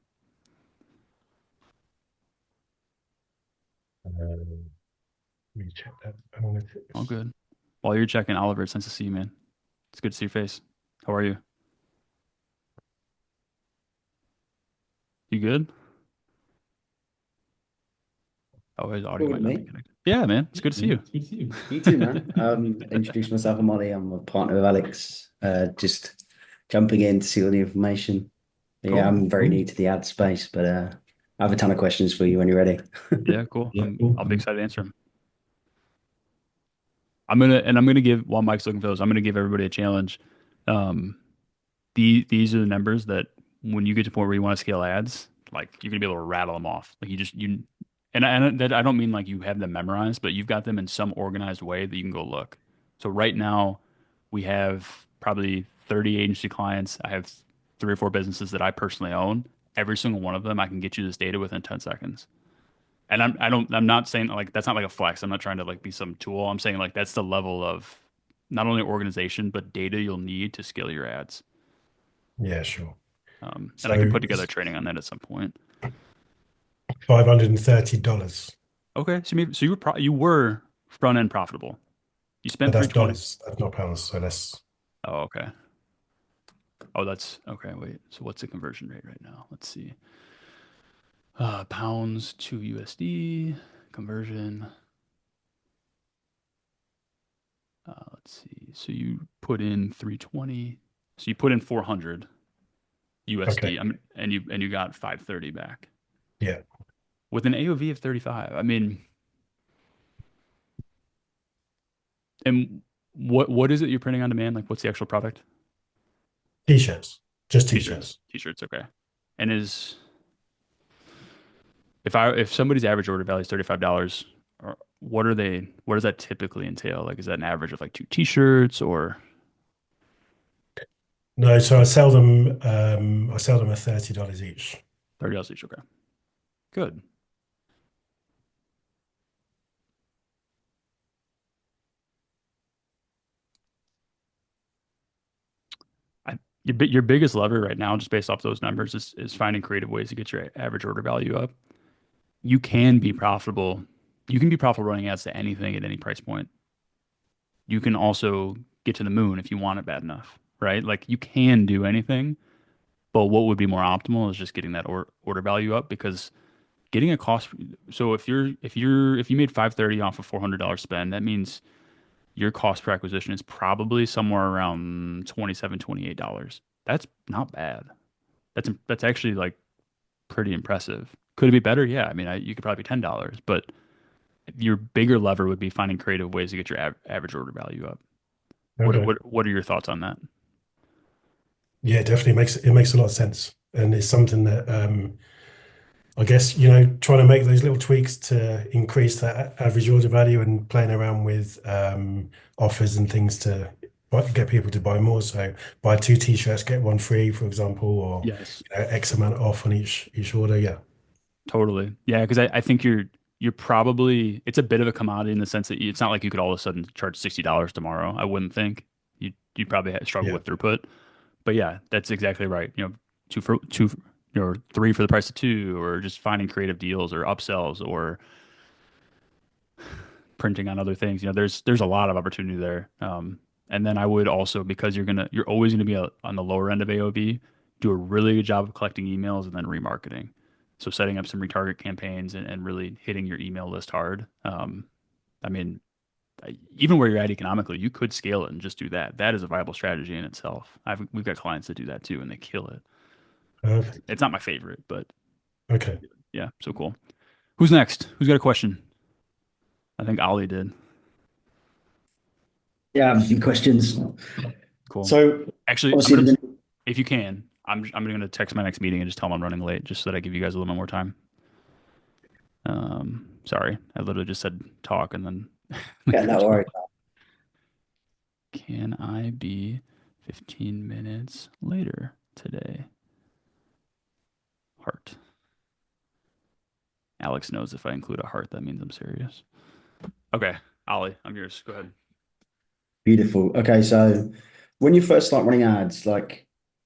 Let me check that All analytics. good. While you're checking, Oliver, it's nice to see you, man. It's good to see your face. How are you? You good? Oh, his audio Cool with might not be me. connected. Yeah, man. It's good to see you. You too, man. Introduce myself. I'm Ollie. I'm a partner with Alex. Just jumping in to see all the information. Yeah, Cool. I'm very new to the ad space, but I have a ton of questions for you when you're ready. Yeah, cool. I'll be excited to answer them. I'm gonna give while Mike's looking for those, I'm gonna give everybody a challenge. Um, these are the numbers that when you get to the point where you want to scale ads, like you're gonna be able to rattle them off. Like and that I don't mean like you have them memorized, but you've got them in some organized way that you can go look. So right now we have probably 30 agency clients. I have 3 or 4 businesses that I personally own. Every single one of them, I can get you this data within 10 seconds. And I'm not saying like that's not like a flex. I'm not trying to like be some tool. I'm saying like that's the level of not only organization but data you'll need to scale your ads. Yeah, sure. And I can So put together training on that at some point. $530, Okay, so you were front end profitable. You but spent that's 320. dollars, that's not pounds. So that's Oh, okay. Oh, that's okay. Wait. So what's the conversion rate right now? Let's see. Pounds to USD conversion. Let's see. So you put in 320. So you put in 400 USD. okay. And you got 530 back Yeah. with an AOV of 35. I mean, and what is it you're printing on demand? Like, what's the actual product? T-shirts, just T-shirts. T-shirts. T-shirts. Okay. And if somebody's average order value is $35, what are they? What does that typically entail? Like, is that an average of like 2 T-shirts or No, so I sell them at $30 each. $30 each? Okay. Good. Your biggest lever right now, just based off those numbers, is finding creative ways to get your average order value up. You can be profitable. You can be profitable running ads to anything at any price point. You can also get to the moon if you want it bad enough, right? Like you can do anything, but what would be more optimal is just getting that order value up because getting a cost. So if you made 530 off a $400 spend, that means your cost per acquisition is probably somewhere around 27, $28. That's not bad. That's actually like pretty impressive. Could it be better? Yeah. I mean, you could probably be $10, but your bigger lever would be finding creative ways to get your average order value up. Okay. What are your thoughts on that? Yeah, it definitely makes a lot of sense, and it's something that I guess trying to make those little tweaks to increase that average order value and playing around with offers and things to get people to buy more. So buy two t-shirts, get one free, for example, or Yes. X amount off on each order. Yeah. Totally. Yeah, because I think you're probably it's a bit of a commodity in the sense that it's not like you could all of a sudden charge $60 tomorrow. I wouldn't think. You'd probably struggle Yeah. with throughput. But yeah, that's exactly right. Two or three for the price of two, or just finding creative deals or upsells or printing on other things. There's a lot of opportunity there. And then I would also, because you're always gonna be on the lower end of AOV, do a really good job of collecting emails and then remarketing. So setting up some retarget campaigns and really hitting your email list hard. I mean, even where you're at economically, you could scale it and just do that. That is a viable strategy in itself. We've got clients that do that too, and they kill it. Perfect. It's not my favorite, but Okay. yeah, so cool. Who's next? Who's got a question? I think Ollie did. Yeah, I have a few questions. Cool. So Actually, obviously, if you can, I'm gonna text my next meeting and just tell them I'm running late, just so that I give you guys a little bit more time. Sorry, I literally just said talk and then. yeah, no worries. Can I be 15 minutes later today? Heart. Alex knows if I include a heart, that means I'm serious. Okay, Ollie, I'm yours. Go ahead. Beautiful. Okay, so when you first start running ads, like,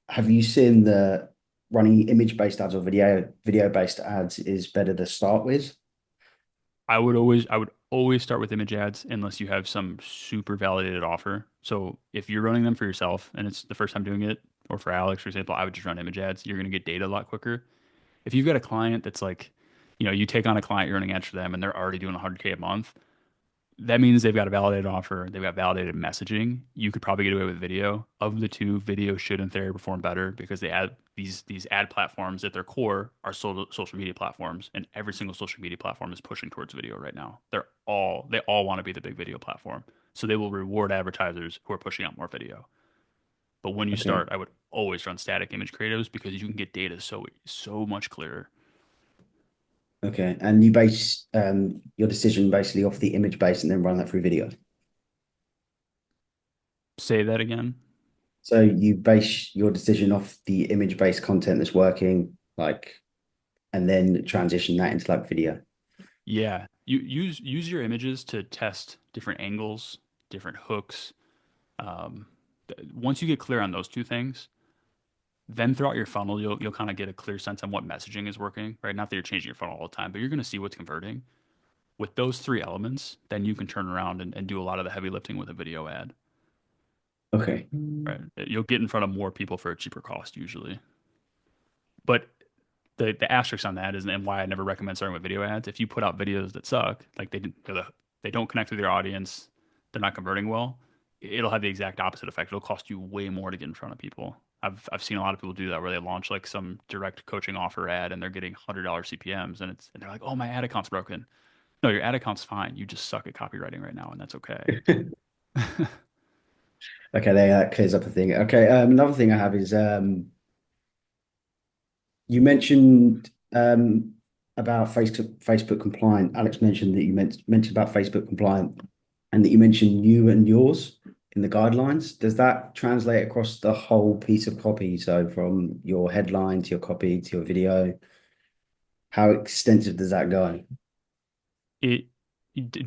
have you seen the running image-based ads or video-based ads is better to start with? I would always start with image ads unless you have some super validated offer. So if you're running them for yourself and it's the first time doing it, or for Alex, for example, I would just run image ads. You're going to get data a lot quicker. If you've got a client that's like, you take on a client, you're running ads for them, and they're already doing 100K a month, that means they've got a validated offer. They've got validated messaging. You could probably get away with video. Of the two, video should in theory perform better because they add these ad platforms at their core are social media platforms, and every single social media platform is pushing towards video right now. They all want to be the big video platform, so they will reward advertisers who are pushing out more video. But when you Okay. start, I would always run static image creatives because you can get data so much clearer. Okay. And you base your decision basically off the image base and then run that through video. Say that again. So you base your decision off the image-based content that's working, like, and then transition that into like video. Yeah, you use your images to test different angles, different hooks. Um, Once you get clear on those two things, then throughout your funnel, you'll kind of get a clear sense on what messaging is working, right? Not that you're changing your funnel all the time, but you're going to see what's converting. With those three elements, then you can turn around and do a lot of the heavy lifting with a video ad, Okay. right? You'll get in front of more people for a cheaper cost usually. But the asterisk on that is and why I never recommend starting with video ads. If you put out videos that suck, like they don't connect with your audience, they're not converting well, it'll have the exact opposite effect. It'll cost you way more to get in front of people. I've seen a lot of people do that where they launch like some direct coaching offer ad and they're getting $100 CPMs and they're like, oh, my ad account's broken. No, your ad account's fine. You just suck at copywriting right now, and that's okay. Okay, there that clears up a thing. Okay, another thing I have is you mentioned about Facebook compliant. Alex mentioned that you mentioned about Facebook compliant, and that you mentioned you and yours in the guidelines. Does that translate across the whole piece of copy? So from your headline to your copy to your video, how extensive does that go? it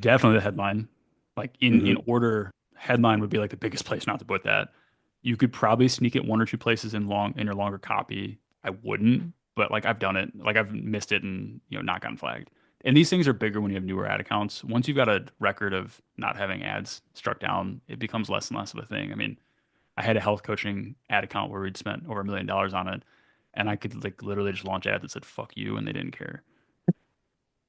Definitely the headline, like in Hmm. order, headline would be like the biggest place not to put that. You could probably sneak it one or two places in your longer copy. I wouldn't, but like I've done it, like I've missed it and not gotten flagged. And these things are bigger when you have newer ad accounts. Once you've got a record of not having ads struck down, it becomes less and less of a thing. I mean, I had a health coaching ad account where we'd spent over $1 million on it, and I could like literally just launch ads that said "fuck you" and they didn't care.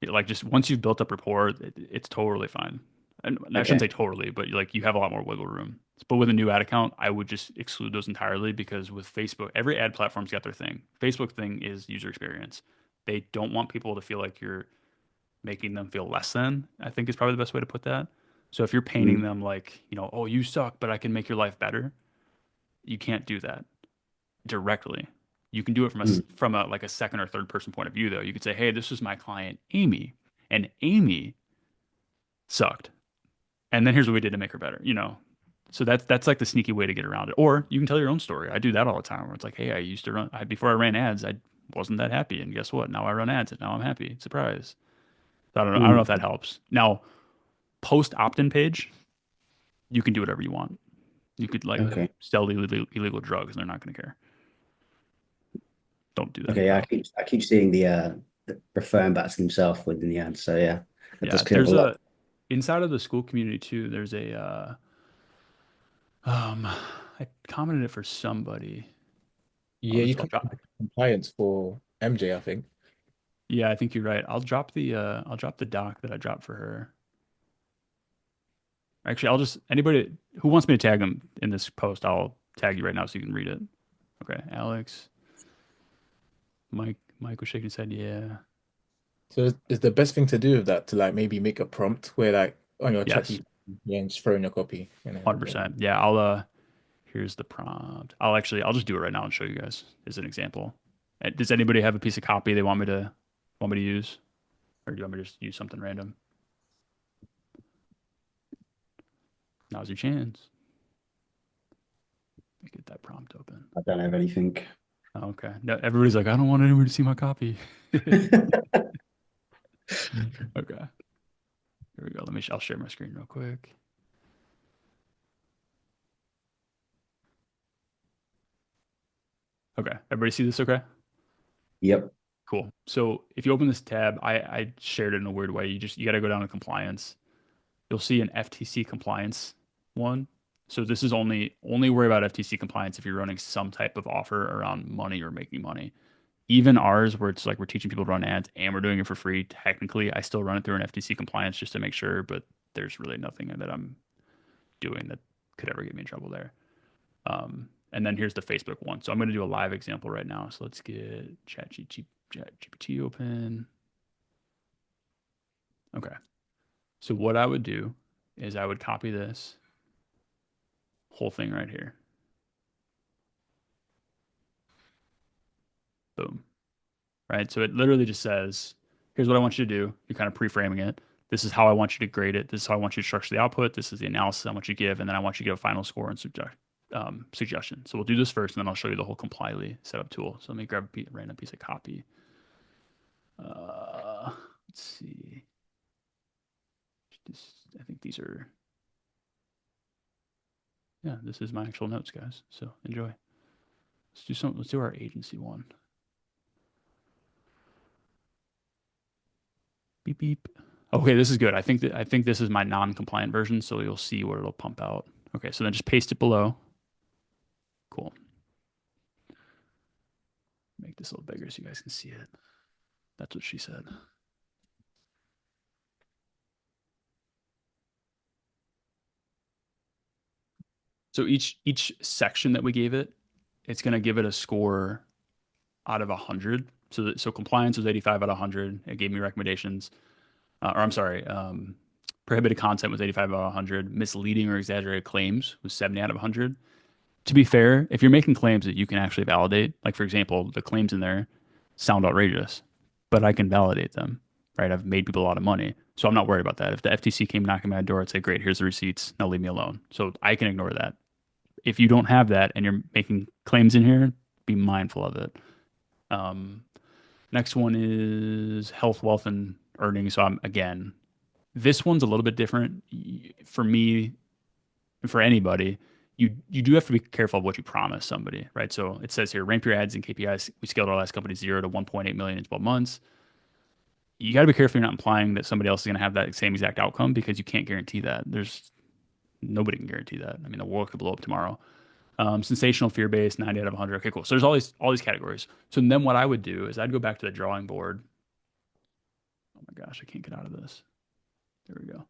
Like just once you've built up rapport, it's totally fine. And I shouldn't Okay. say totally, but like you have a lot more wiggle room. But with a new ad account, I would just exclude those entirely because with Facebook, every ad platform's got their thing. Facebook thing is user experience. They don't want people to feel like you're making them feel less than, I think is probably the best way to put that. So if you're painting Mm, them like, oh, you suck, but I can make your life better, you can't do that directly. You can do it mm. from a like a second or third person point of view though. You could say, "Hey, this is my client Amy, and Amy sucked. And then here's what we did to make her better." So that's like the sneaky way to get around it. Or you can tell your own story. I do that all the time where it's like, "Hey, I used to before I ran ads, I wasn't that happy, and guess what? Now I run ads and now I'm happy." Surprise. So I don't know if that helps. Now, post opt-in page, you can do whatever you want. You could like Okay. sell illegal drugs and they're not going to care. Don't do that Okay. Yeah, though. I keep seeing the referring back to himself within the ad. So yeah, that does Yeah, clear up a there's lot. a inside of the school community too. There's a I commented it for somebody. Yeah, you I'll can drop. compliance for MJ, I think. Yeah, I think you're right. I'll drop the doc that I dropped for her. Actually, I'll just anybody who wants me to tag them in this post, I'll tag you right now so you can read it. Okay, Alex, Mike was shaking his head. Yeah. So is the best thing to do with that to like maybe make a prompt where like on your chat Yes. GPT, yeah, and just throw in your copy and then yeah. 100%. Yeah, here's the prompt. I'll just do it right now and show you guys as an example. Does anybody have a piece of copy they want me to use? Or do you want me to just use something random? Now's your chance. Let me get that prompt open. I don't have anything. Oh, okay. No, everybody's like, I don't want anyone to see my copy. Okay. Here we go. I'll share my screen real quick. Okay. Everybody see this okay? Yep. Cool. So if you open this tab, I shared it in a weird way. You got to go down to compliance. You'll see an FTC compliance one. So this is only worry about FTC compliance if you're running some type of offer around money or making money. Even ours, where it's like we're teaching people to run ads and we're doing it for free, technically, I still run it through an FTC compliance just to make sure, but there's really nothing that I'm doing that could ever get me in trouble there. And then here's the Facebook one. So I'm going to do a live example right now. So let's get ChatGPT open. Okay. So what I would do is I would copy this whole thing right here. Boom. Right. So it literally just says, here's what I want you to do. You're kind of pre-framing it. This is how I want you to grade it. This is how I want you to structure the output. This is the analysis I want you to give. And then I want you to give a final score and suggestion. So we'll do this first, and then I'll show you the whole Complyly setup tool. So let me grab a random piece of copy. Let's see. I think these are, yeah, this is my actual notes, guys. So enjoy. Let's do our agency one. Beep beep. Okay, this is good. I think this is my non-compliant version, so you'll see what it'll pump out. Okay, so then just paste it below. Cool. Make this a little bigger so you guys can see it. That's what she said. So each section that we gave it, it's going to give it a score out of 100. So compliance was 85 out of 100. It gave me recommendations. Or I'm sorry, prohibited content was 85 out of 100. Misleading or exaggerated claims was 70 out of 100. To be fair, if you're making claims that you can actually validate, like for example, the claims in there sound outrageous, but I can validate them, right? I've made people a lot of money. So I'm not worried about that. If the FTC came knocking on my door, I'd say, great, here's the receipts. Now leave me alone. So I can ignore that. If you don't have that and you're making claims in here, be mindful of it. Next one is health, wealth, and earnings. So again, this one's a little bit different for me, for anybody. You do have to be careful of what you promise somebody, right? So it says here, ramp your ads and KPIs. We scaled our last company 0 to 1.8 million in 12 months. You got to be careful you're not implying that somebody else is going to have that same exact outcome because you can't guarantee that. Nobody can guarantee that. I mean, the world could blow up tomorrow. Sensational, fear-based, 90 out of 100. Okay, cool. So there's all these categories. So then what I would do is I'd go back to the drawing board. Oh my gosh, I can't get out of this. There we go.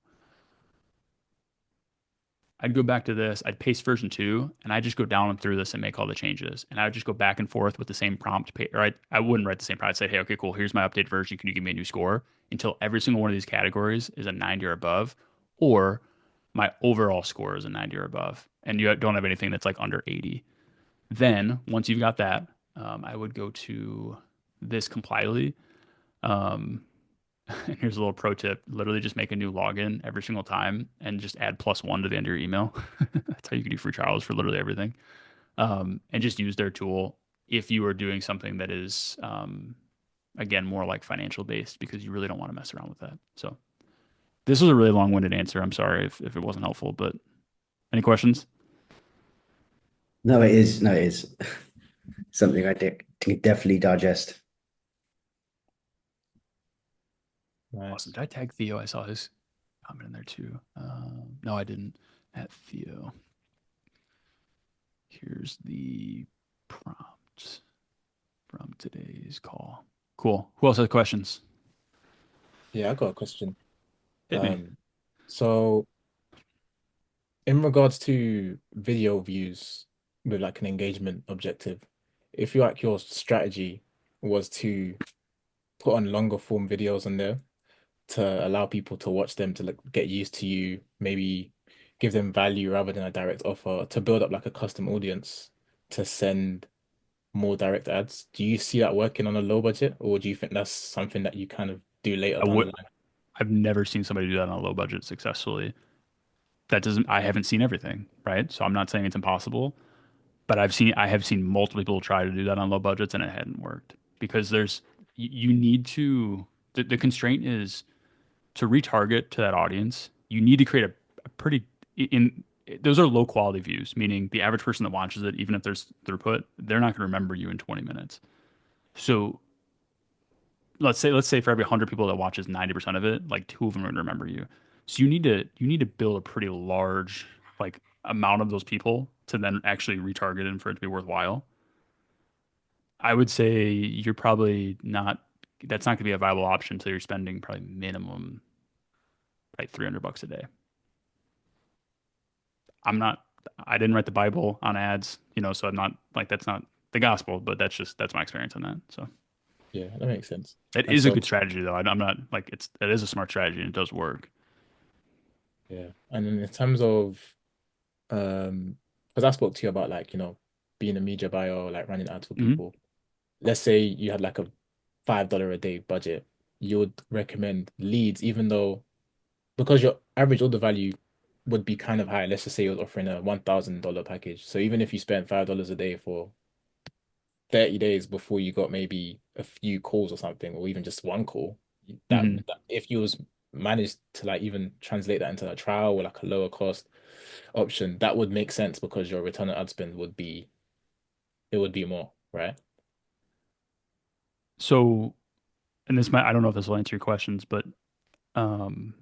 I'd go back to this, I'd paste version 2, and I just go down and through this and make all the changes. And I would just go back and forth with the same prompt, or I wouldn't write the same prompt. I'd say, hey, okay, cool, here's my updated version. Can you give me a new score? Until every single one of these categories is a 90 or above, or my overall score is a 90 or above, and you don't have anything that's like under 80. Then, once you've got that, I would go to this completely. And here's a little pro tip. Literally just make a new login every single time and just add +1 to the end of your email. That's how you can do free trials for literally everything. And just use their tool if you are doing something that is, again, more like financial based, because you really don't want to mess around with that. So this was a really long-winded answer. I'm sorry if it wasn't helpful, but any questions? No, it is. No, it is something I can definitely digest. Nice. Awesome. Did I tag Theo? I saw his comment in there too. No, I didn't. At Theo. Here's the prompt from today's call. Cool. Who else has questions? Yeah, I got a question. Hit me. So in regards to video views with like an engagement objective, if you like your strategy was to put on longer form videos on there to allow people to watch them, to like get used to you, maybe give them value rather than a direct offer, to build up like a custom audience to send more direct ads. Do you see that working on a low budget, or do you think that's something that you kind of do later down the line? I've never seen somebody do that on a low budget successfully. I haven't seen everything, right? So I'm not saying it's impossible, but I have seen multiple people try to do that on low budgets and it hadn't worked, because you need to, the constraint is to retarget to that audience. You need to create a pretty, those are low quality views, meaning the average person that watches it, even if there's throughput, they're not going to remember you in 20 minutes. So let's say for every 100 people that watches 90% of it, like 2 of them are going to remember you. So you need to build a pretty large like amount of those people to then actually retarget and for it to be worthwhile. I would say that's not going to be a viable option until you're spending probably minimum like $300 a day. I didn't write the Bible on ads, so I'm not like, that's not the gospel, but that's my experience on that. So Yeah, that makes sense. it And is a so, good strategy though. I'm not like, it is a smart strategy and it does work. yeah. And then in terms of, because I spoke to you about like, being a media buyer or like running ads for Mhm. people. Let's say you had like a $5 a day budget, you would recommend leads, even though because your average order value would be kind of high. Let's just say you're offering a $1,000 package. So even if you spent $5 a day for 30 days before you got maybe a few calls or something, or even just one call, Mhm. that if you was managed to like even translate that into a trial or like a lower cost option, that would make sense because your return on ad spend would be more, right? So, and I don't know if this will answer your questions, but um,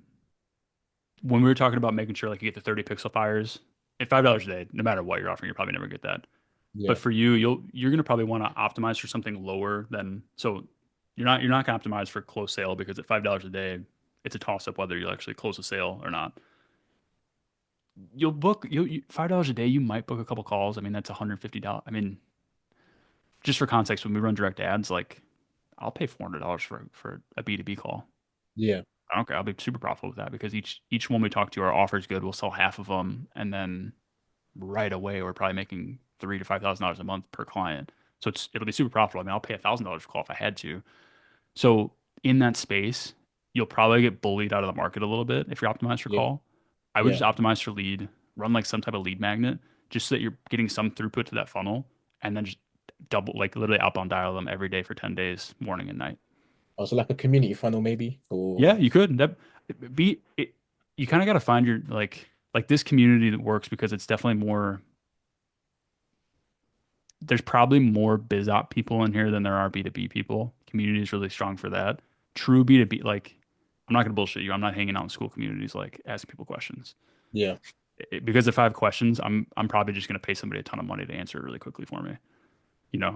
when we were talking about making sure like you get the 30 pixel fires at $5 a day, no matter what you're offering, you'll probably never get that. But Yeah. for you, you're gonna probably want to optimize for something lower than, so you're not gonna optimize for close sale, because at $5 a day, it's a toss up whether you'll actually close a sale or not. $5 a day, you might book a couple calls. I mean, that's $150. I mean, just for context, when we run direct ads, like I'll pay $400 for a B2B call. Yeah. I don't care. I'll be super profitable with that, because each one we talk to, our offer's good. We'll sell half of them, and then right away we're probably making $3,000 to $5,000 a month per client. So it'll be super profitable. I mean, I'll pay $1,000 a call if I had to. So in that space, you'll probably get bullied out of the market a little bit if you're optimized for Yeah. call. I would Yeah. just optimize for lead, run like some type of lead magnet, just so that you're getting some throughput to that funnel, and then just double, like literally outbound dial them every day for 10 days, morning and night. Also like a community funnel maybe, or Yeah, you could. You kind of got to find your like this community that works, because it's definitely more. There's probably more biz op people in here than there are B2B people. Community is really strong for that. True B2B, like I'm not gonna bullshit you. I'm not hanging out in school communities like asking people questions. yeah. Because if I have questions, I'm probably just gonna pay somebody a ton of money to answer it really quickly for me.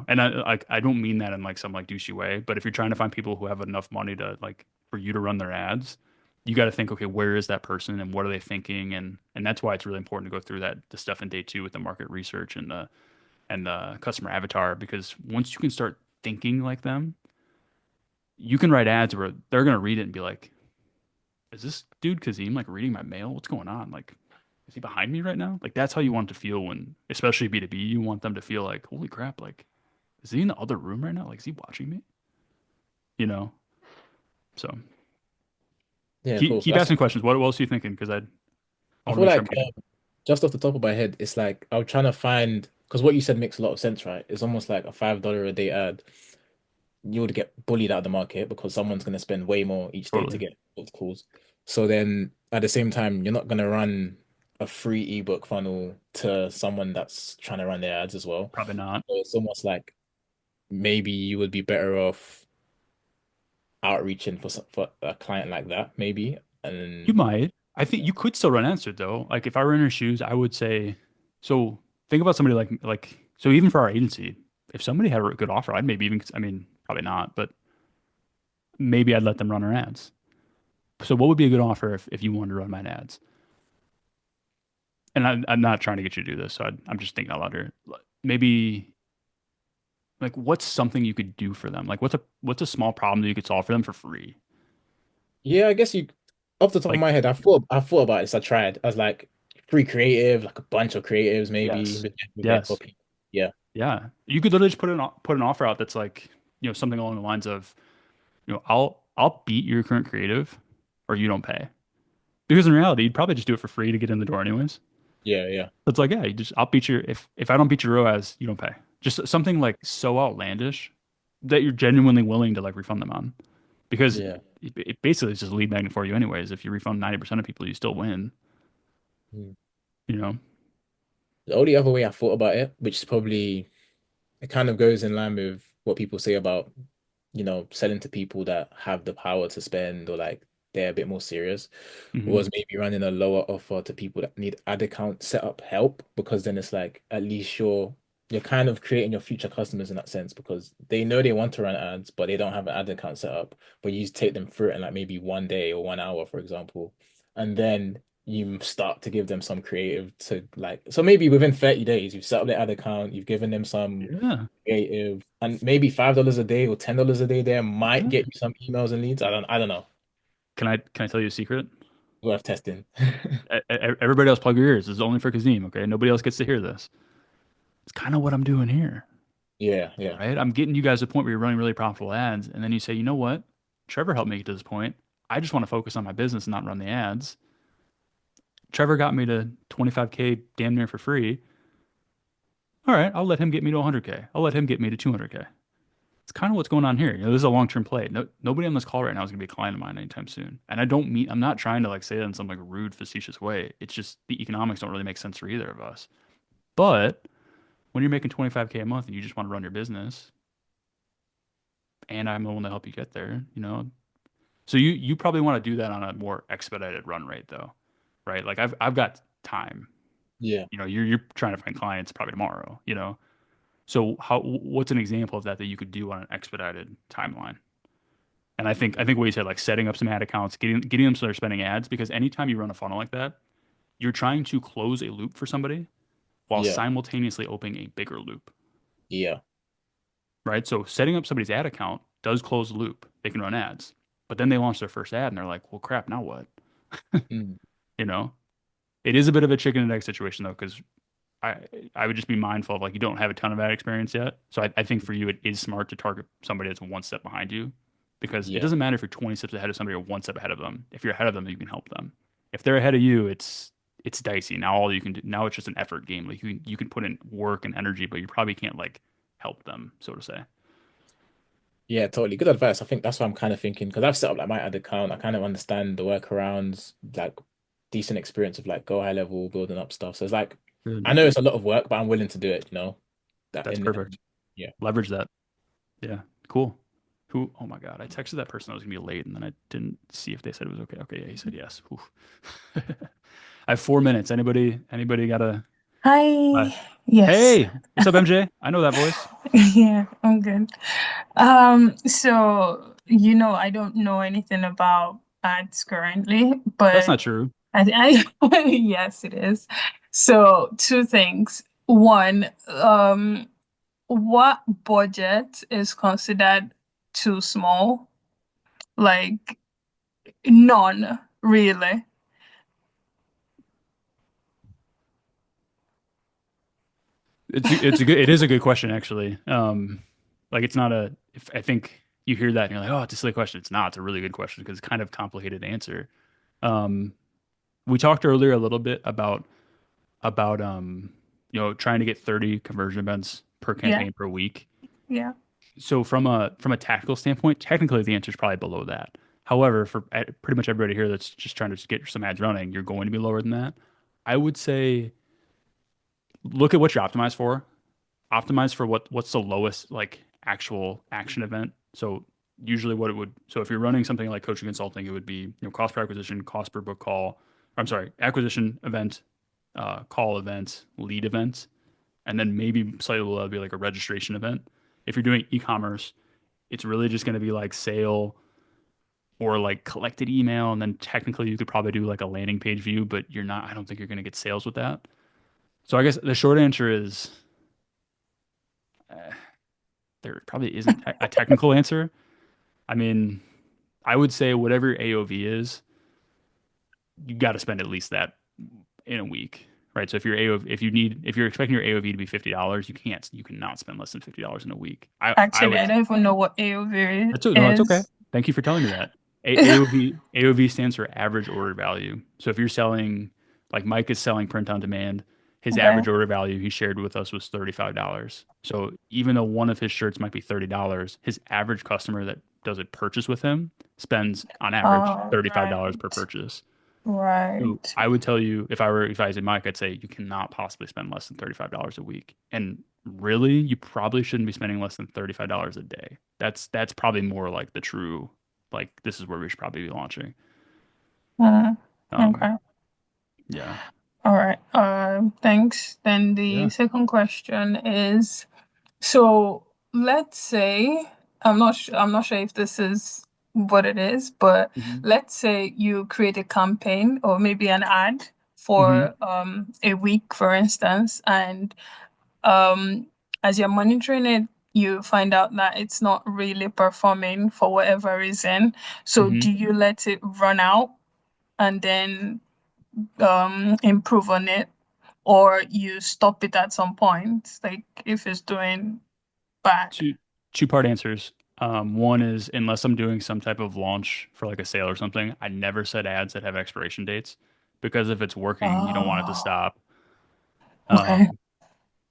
And I don't mean that in like some like douchey way, but if you're trying to find people who have enough money to like for you to run their ads, you got to think, okay, where is that person and what are they thinking? And that's why it's really important to go through the stuff in day two with the market research and the customer avatar, because once you can start thinking like them, you can write ads where they're going to read it and be like, is this dude Kazim like reading my mail? What's going on? Like, is he behind me right now? Like, that's how you want it to feel when, especially B2B, you want them to feel like, holy crap, like, is he in the other room right now? Like, is he watching me? You know? So Yeah, cool. keep asking questions. What else are you thinking? Because I I want to feel make sure like I'm getting. just off the top of my head, it's like I'm trying to find because what you said makes a lot of sense, right? It's almost like a $5 a day ad. You would get bullied out of the market because someone's going to spend way more each day to Totally. get those calls. So then at the same time, you're not going to run a free ebook funnel to someone that's trying to run their ads as well. Probably not. So it's almost like maybe you would be better off outreaching for a client like that, maybe. You And might. I think yeah, you could still run answered though. Like if I were in your shoes, I would say, so think about somebody so even for our agency, if somebody had a good offer, I'd maybe even, I mean, probably not, but maybe I'd let them run our ads. So what would be a good offer if you wanted to run my ads? And I'm not trying to get you to do this, so I'm just thinking out loud here. Maybe like what's something you could do for them? Like what's a small problem that you could solve for them for free? yeah, I guess you off the top of Like my head, I thought about this. I tried. I was like free creative, like a bunch of creatives, maybe yes, with their yes, copy. Yeah, yeah. You could literally just put an offer out that's like something along the lines of I'll beat your current creative, or you don't pay. Because in reality, you'd probably just do it for free to get in the door anyways. yeah, yeah. It's like, yeah, I'll beat your if I don't beat your ROAS, you don't pay. Just something like so outlandish that you're genuinely willing to like refund them on. Because Yeah. it basically is just a lead magnet for you anyways. If you refund 90% of people, you still win, Mm. you know? The only other way I thought about it, which is probably it kind of goes in line with what people say about, selling to people that have the power to spend or like they're a bit more serious, Hmm. was maybe running a lower offer to people that need ad account setup help because then it's like at least you're kind of creating your future customers in that sense because they know they want to run ads, but they don't have an ad account set up. But you take them through it in like maybe 1 day or 1 hour, for example, and then you start to give them some creative to like so maybe within 30 days you've set up their ad account, you've given them some Yeah. creative, and maybe $5 a day or $10 a day there might Yeah. get you some emails and leads. I don't know. Can I tell you a secret? Worth testing. Everybody else plug your ears. This is only for Kazim, okay? Nobody else gets to hear this. It's kind of what I'm doing here, Yeah, yeah, right? I'm getting you guys to a point where you're running really profitable ads, and then you say, you know what? Trevor helped me get to this point. I just want to focus on my business and not run the ads. Trevor got me to 25K damn near for free. All right, I'll let him get me to 100K. I'll let him get me to 200K. It's kind of what's going on here. This is a long-term play. Nobody on this call right now is going to be a client of mine anytime soon. And I'm not trying to like say that in some like rude, facetious way. It's just the economics don't really make sense for either of us. But when you're making 25K a month and you just want to run your business, and I'm willing to help you get there, So you probably want to do that on a more expedited run rate though, right? Like I've got time. yeah. You're trying to find clients probably tomorrow. So what's an example of that you could do on an expedited timeline? And I think what you said, like setting up some ad accounts, getting them so they're spending ads, because anytime you run a funnel like that, you're trying to close a loop for somebody while Yeah, simultaneously opening a bigger loop, yeah. right? So setting up somebody's ad account does close the loop. They can run ads, but then they launch their first ad and they're like, well, crap, now what? Mm. You know, it is a bit of a chicken and egg situation though, because I I would just be mindful of like you don't have a ton of ad experience yet. So I think for you it is smart to target somebody that's one step behind you because it Yeah, doesn't matter if you're 20 steps ahead of somebody or one step ahead of them. If you're ahead of them, you can help them. If they're ahead of you, it's dicey. Now all you can do now it's just an effort game. Like you can put in work and energy, but you probably can't like help them, so to say. yeah, totally. Good advice. I think that's what I'm kind of thinking because I've set up like my ad account. I kind of understand the workarounds, like decent experience of like go high level, building up stuff. So it's like I Good. know it's a lot of work, but I'm willing to do it. That That's in perfect. yeah. Leverage that. Yeah. Cool. Who? Oh my God. I texted that person I was gonna be late and then I didn't see if they said it was okay. Okay, yeah, he said yes. Oof. I have 4 minutes. Anybody got a Hi. Yes. hey, what's up, MJ? I know that voice. Yeah, I'm good. So I don't know anything about ads currently, That's but not true. yes, it is. So two things. One, what budget is considered too small? Like none, really. It is a good question actually. Like it's not a if I think you hear that and you're like, oh, it's a silly question. It's not. It's a really good question because it's kind of complicated to answer. Um, we talked earlier a little bit about trying to get 30 conversion events per Yeah, campaign per week. yeah. So from a tactical standpoint, technically the answer is probably below that. However, for pretty much everybody here that's just trying to just get some ads running, you're going to be lower than that. I would say look at what you're optimized for. Optimize for what's the lowest like actual action event. So usually what it would so if you're running something like coaching consulting, it would be cost per acquisition, cost per book call. I'm sorry, acquisition event, call event, lead event, and then maybe slightly below would be like a registration event. If you're doing e-commerce, it's really just going to be like sale or like collected email, and then technically you could probably do like a landing page view, but you're not. I don't think you're going to get sales with that. So I guess the short answer is uh, there probably isn't a technical answer. I mean, I would say whatever your AOV is, you got to spend at least that in a week, right? So if you're expecting your AOV to be $50, you cannot spend less than $50 in a week. I Actually, would I don't even know what AOV No, it's okay. is. Thank you for telling me that. AOV stands for average order value. So if you're selling, like Mike is selling print on demand, his Okay. average order value he shared with us was $35. So even though one of his shirts might be $30, his average customer that does a purchase with him spends on average $35 per Right. purchase. So Right. I would tell you if I was in Mike, I'd say you cannot possibly spend less than $35 a week. And really, you probably shouldn't be spending less than $35 a day. That's probably more like the true like this is where we should probably be launching. Mm, Um, okay. yeah. All right. Thanks. Then the Yeah. second question is, so let's say I'm not sure if this is what it is, but Hmm. let's say you create a campaign or maybe an ad Hmm. for a week, for instance, and um as you're monitoring it, you find out that it's not really performing for whatever reason. So Hmm. do you let it run out and then improve on it, or you stop it at some point, like if it's doing bad? Two-part answers. One is unless I'm doing some type of launch for like a sale or something, I never set ads that have expiration dates because if it's working, you don't want it to Oh, stop. okay. Um,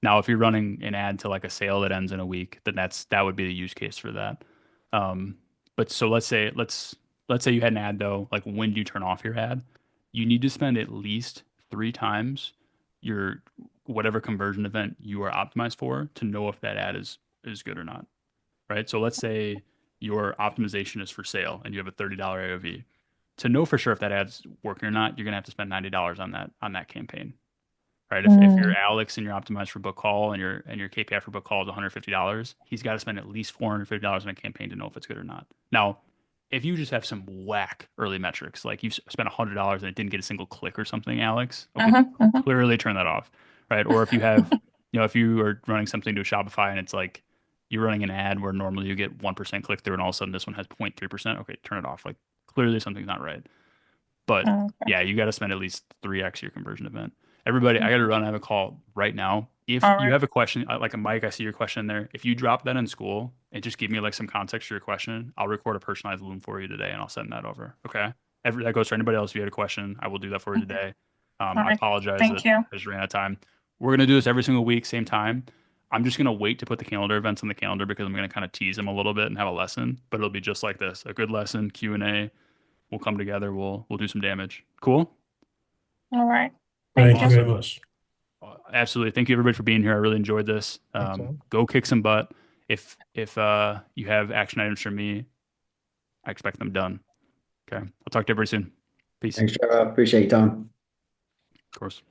Now, if you're running an ad to like a sale that ends in a week, then that would be the use case for that. Um, but so let's say you had an ad though, like when do you turn off your ad? You need to spend at least three times your whatever conversion event you are optimized for to know if that ad is good or not, right? So let's say your optimization is for sale and you have a $30 AOV. To know for sure if that ad's working or not, you're gonna have to spend $90 on that campaign, right? If you're Mm, Alex and you're optimized for book call and your KPI for book call is $150, he's got to spend at least $450 on a campaign to know if it's good or not. Now, if you just have some whack early metrics, like you've spent $100 and it didn't get a single click or something, Alex, okay, uh-huh, uh-huh. clearly turn that off, right? Or if you have, if you are running something to a Shopify and it's like you're running an ad where normally you get 1% click through and all of a sudden this one has 0.3%, okay, turn it off. Like clearly something's not right. But Okay. yeah, you got to spend at least 3x your conversion event. Everybody, I got to run. I have a call right now. If All you right. have a question, like a Mike, I see your question there. If you drop that in school and just give me like some context to your question, I'll record a personalized loom for you today and I'll send that over. Okay. That goes for anybody else. If you had a question, I will do that for you Okay. today. All I right. apologize that Thank you. I just ran out of time. We're gonna do this every single week, same time. I'm just gonna wait to put the calendar events on the calendar because I'm gonna kind of tease them a little bit and have a lesson, but it'll be just like this, a good lesson, Q&A. We'll come together. We'll do some damage. Cool. All right. Thank Thank you. you very Awesome. much. Absolutely. Thank you everybody for being here. I really enjoyed this. Okay. Go kick some butt. If you have action items from me, I expect them done. Okay. I'll talk to everybody soon. Peace. Thanks, Trevor. Appreciate your time. Of course.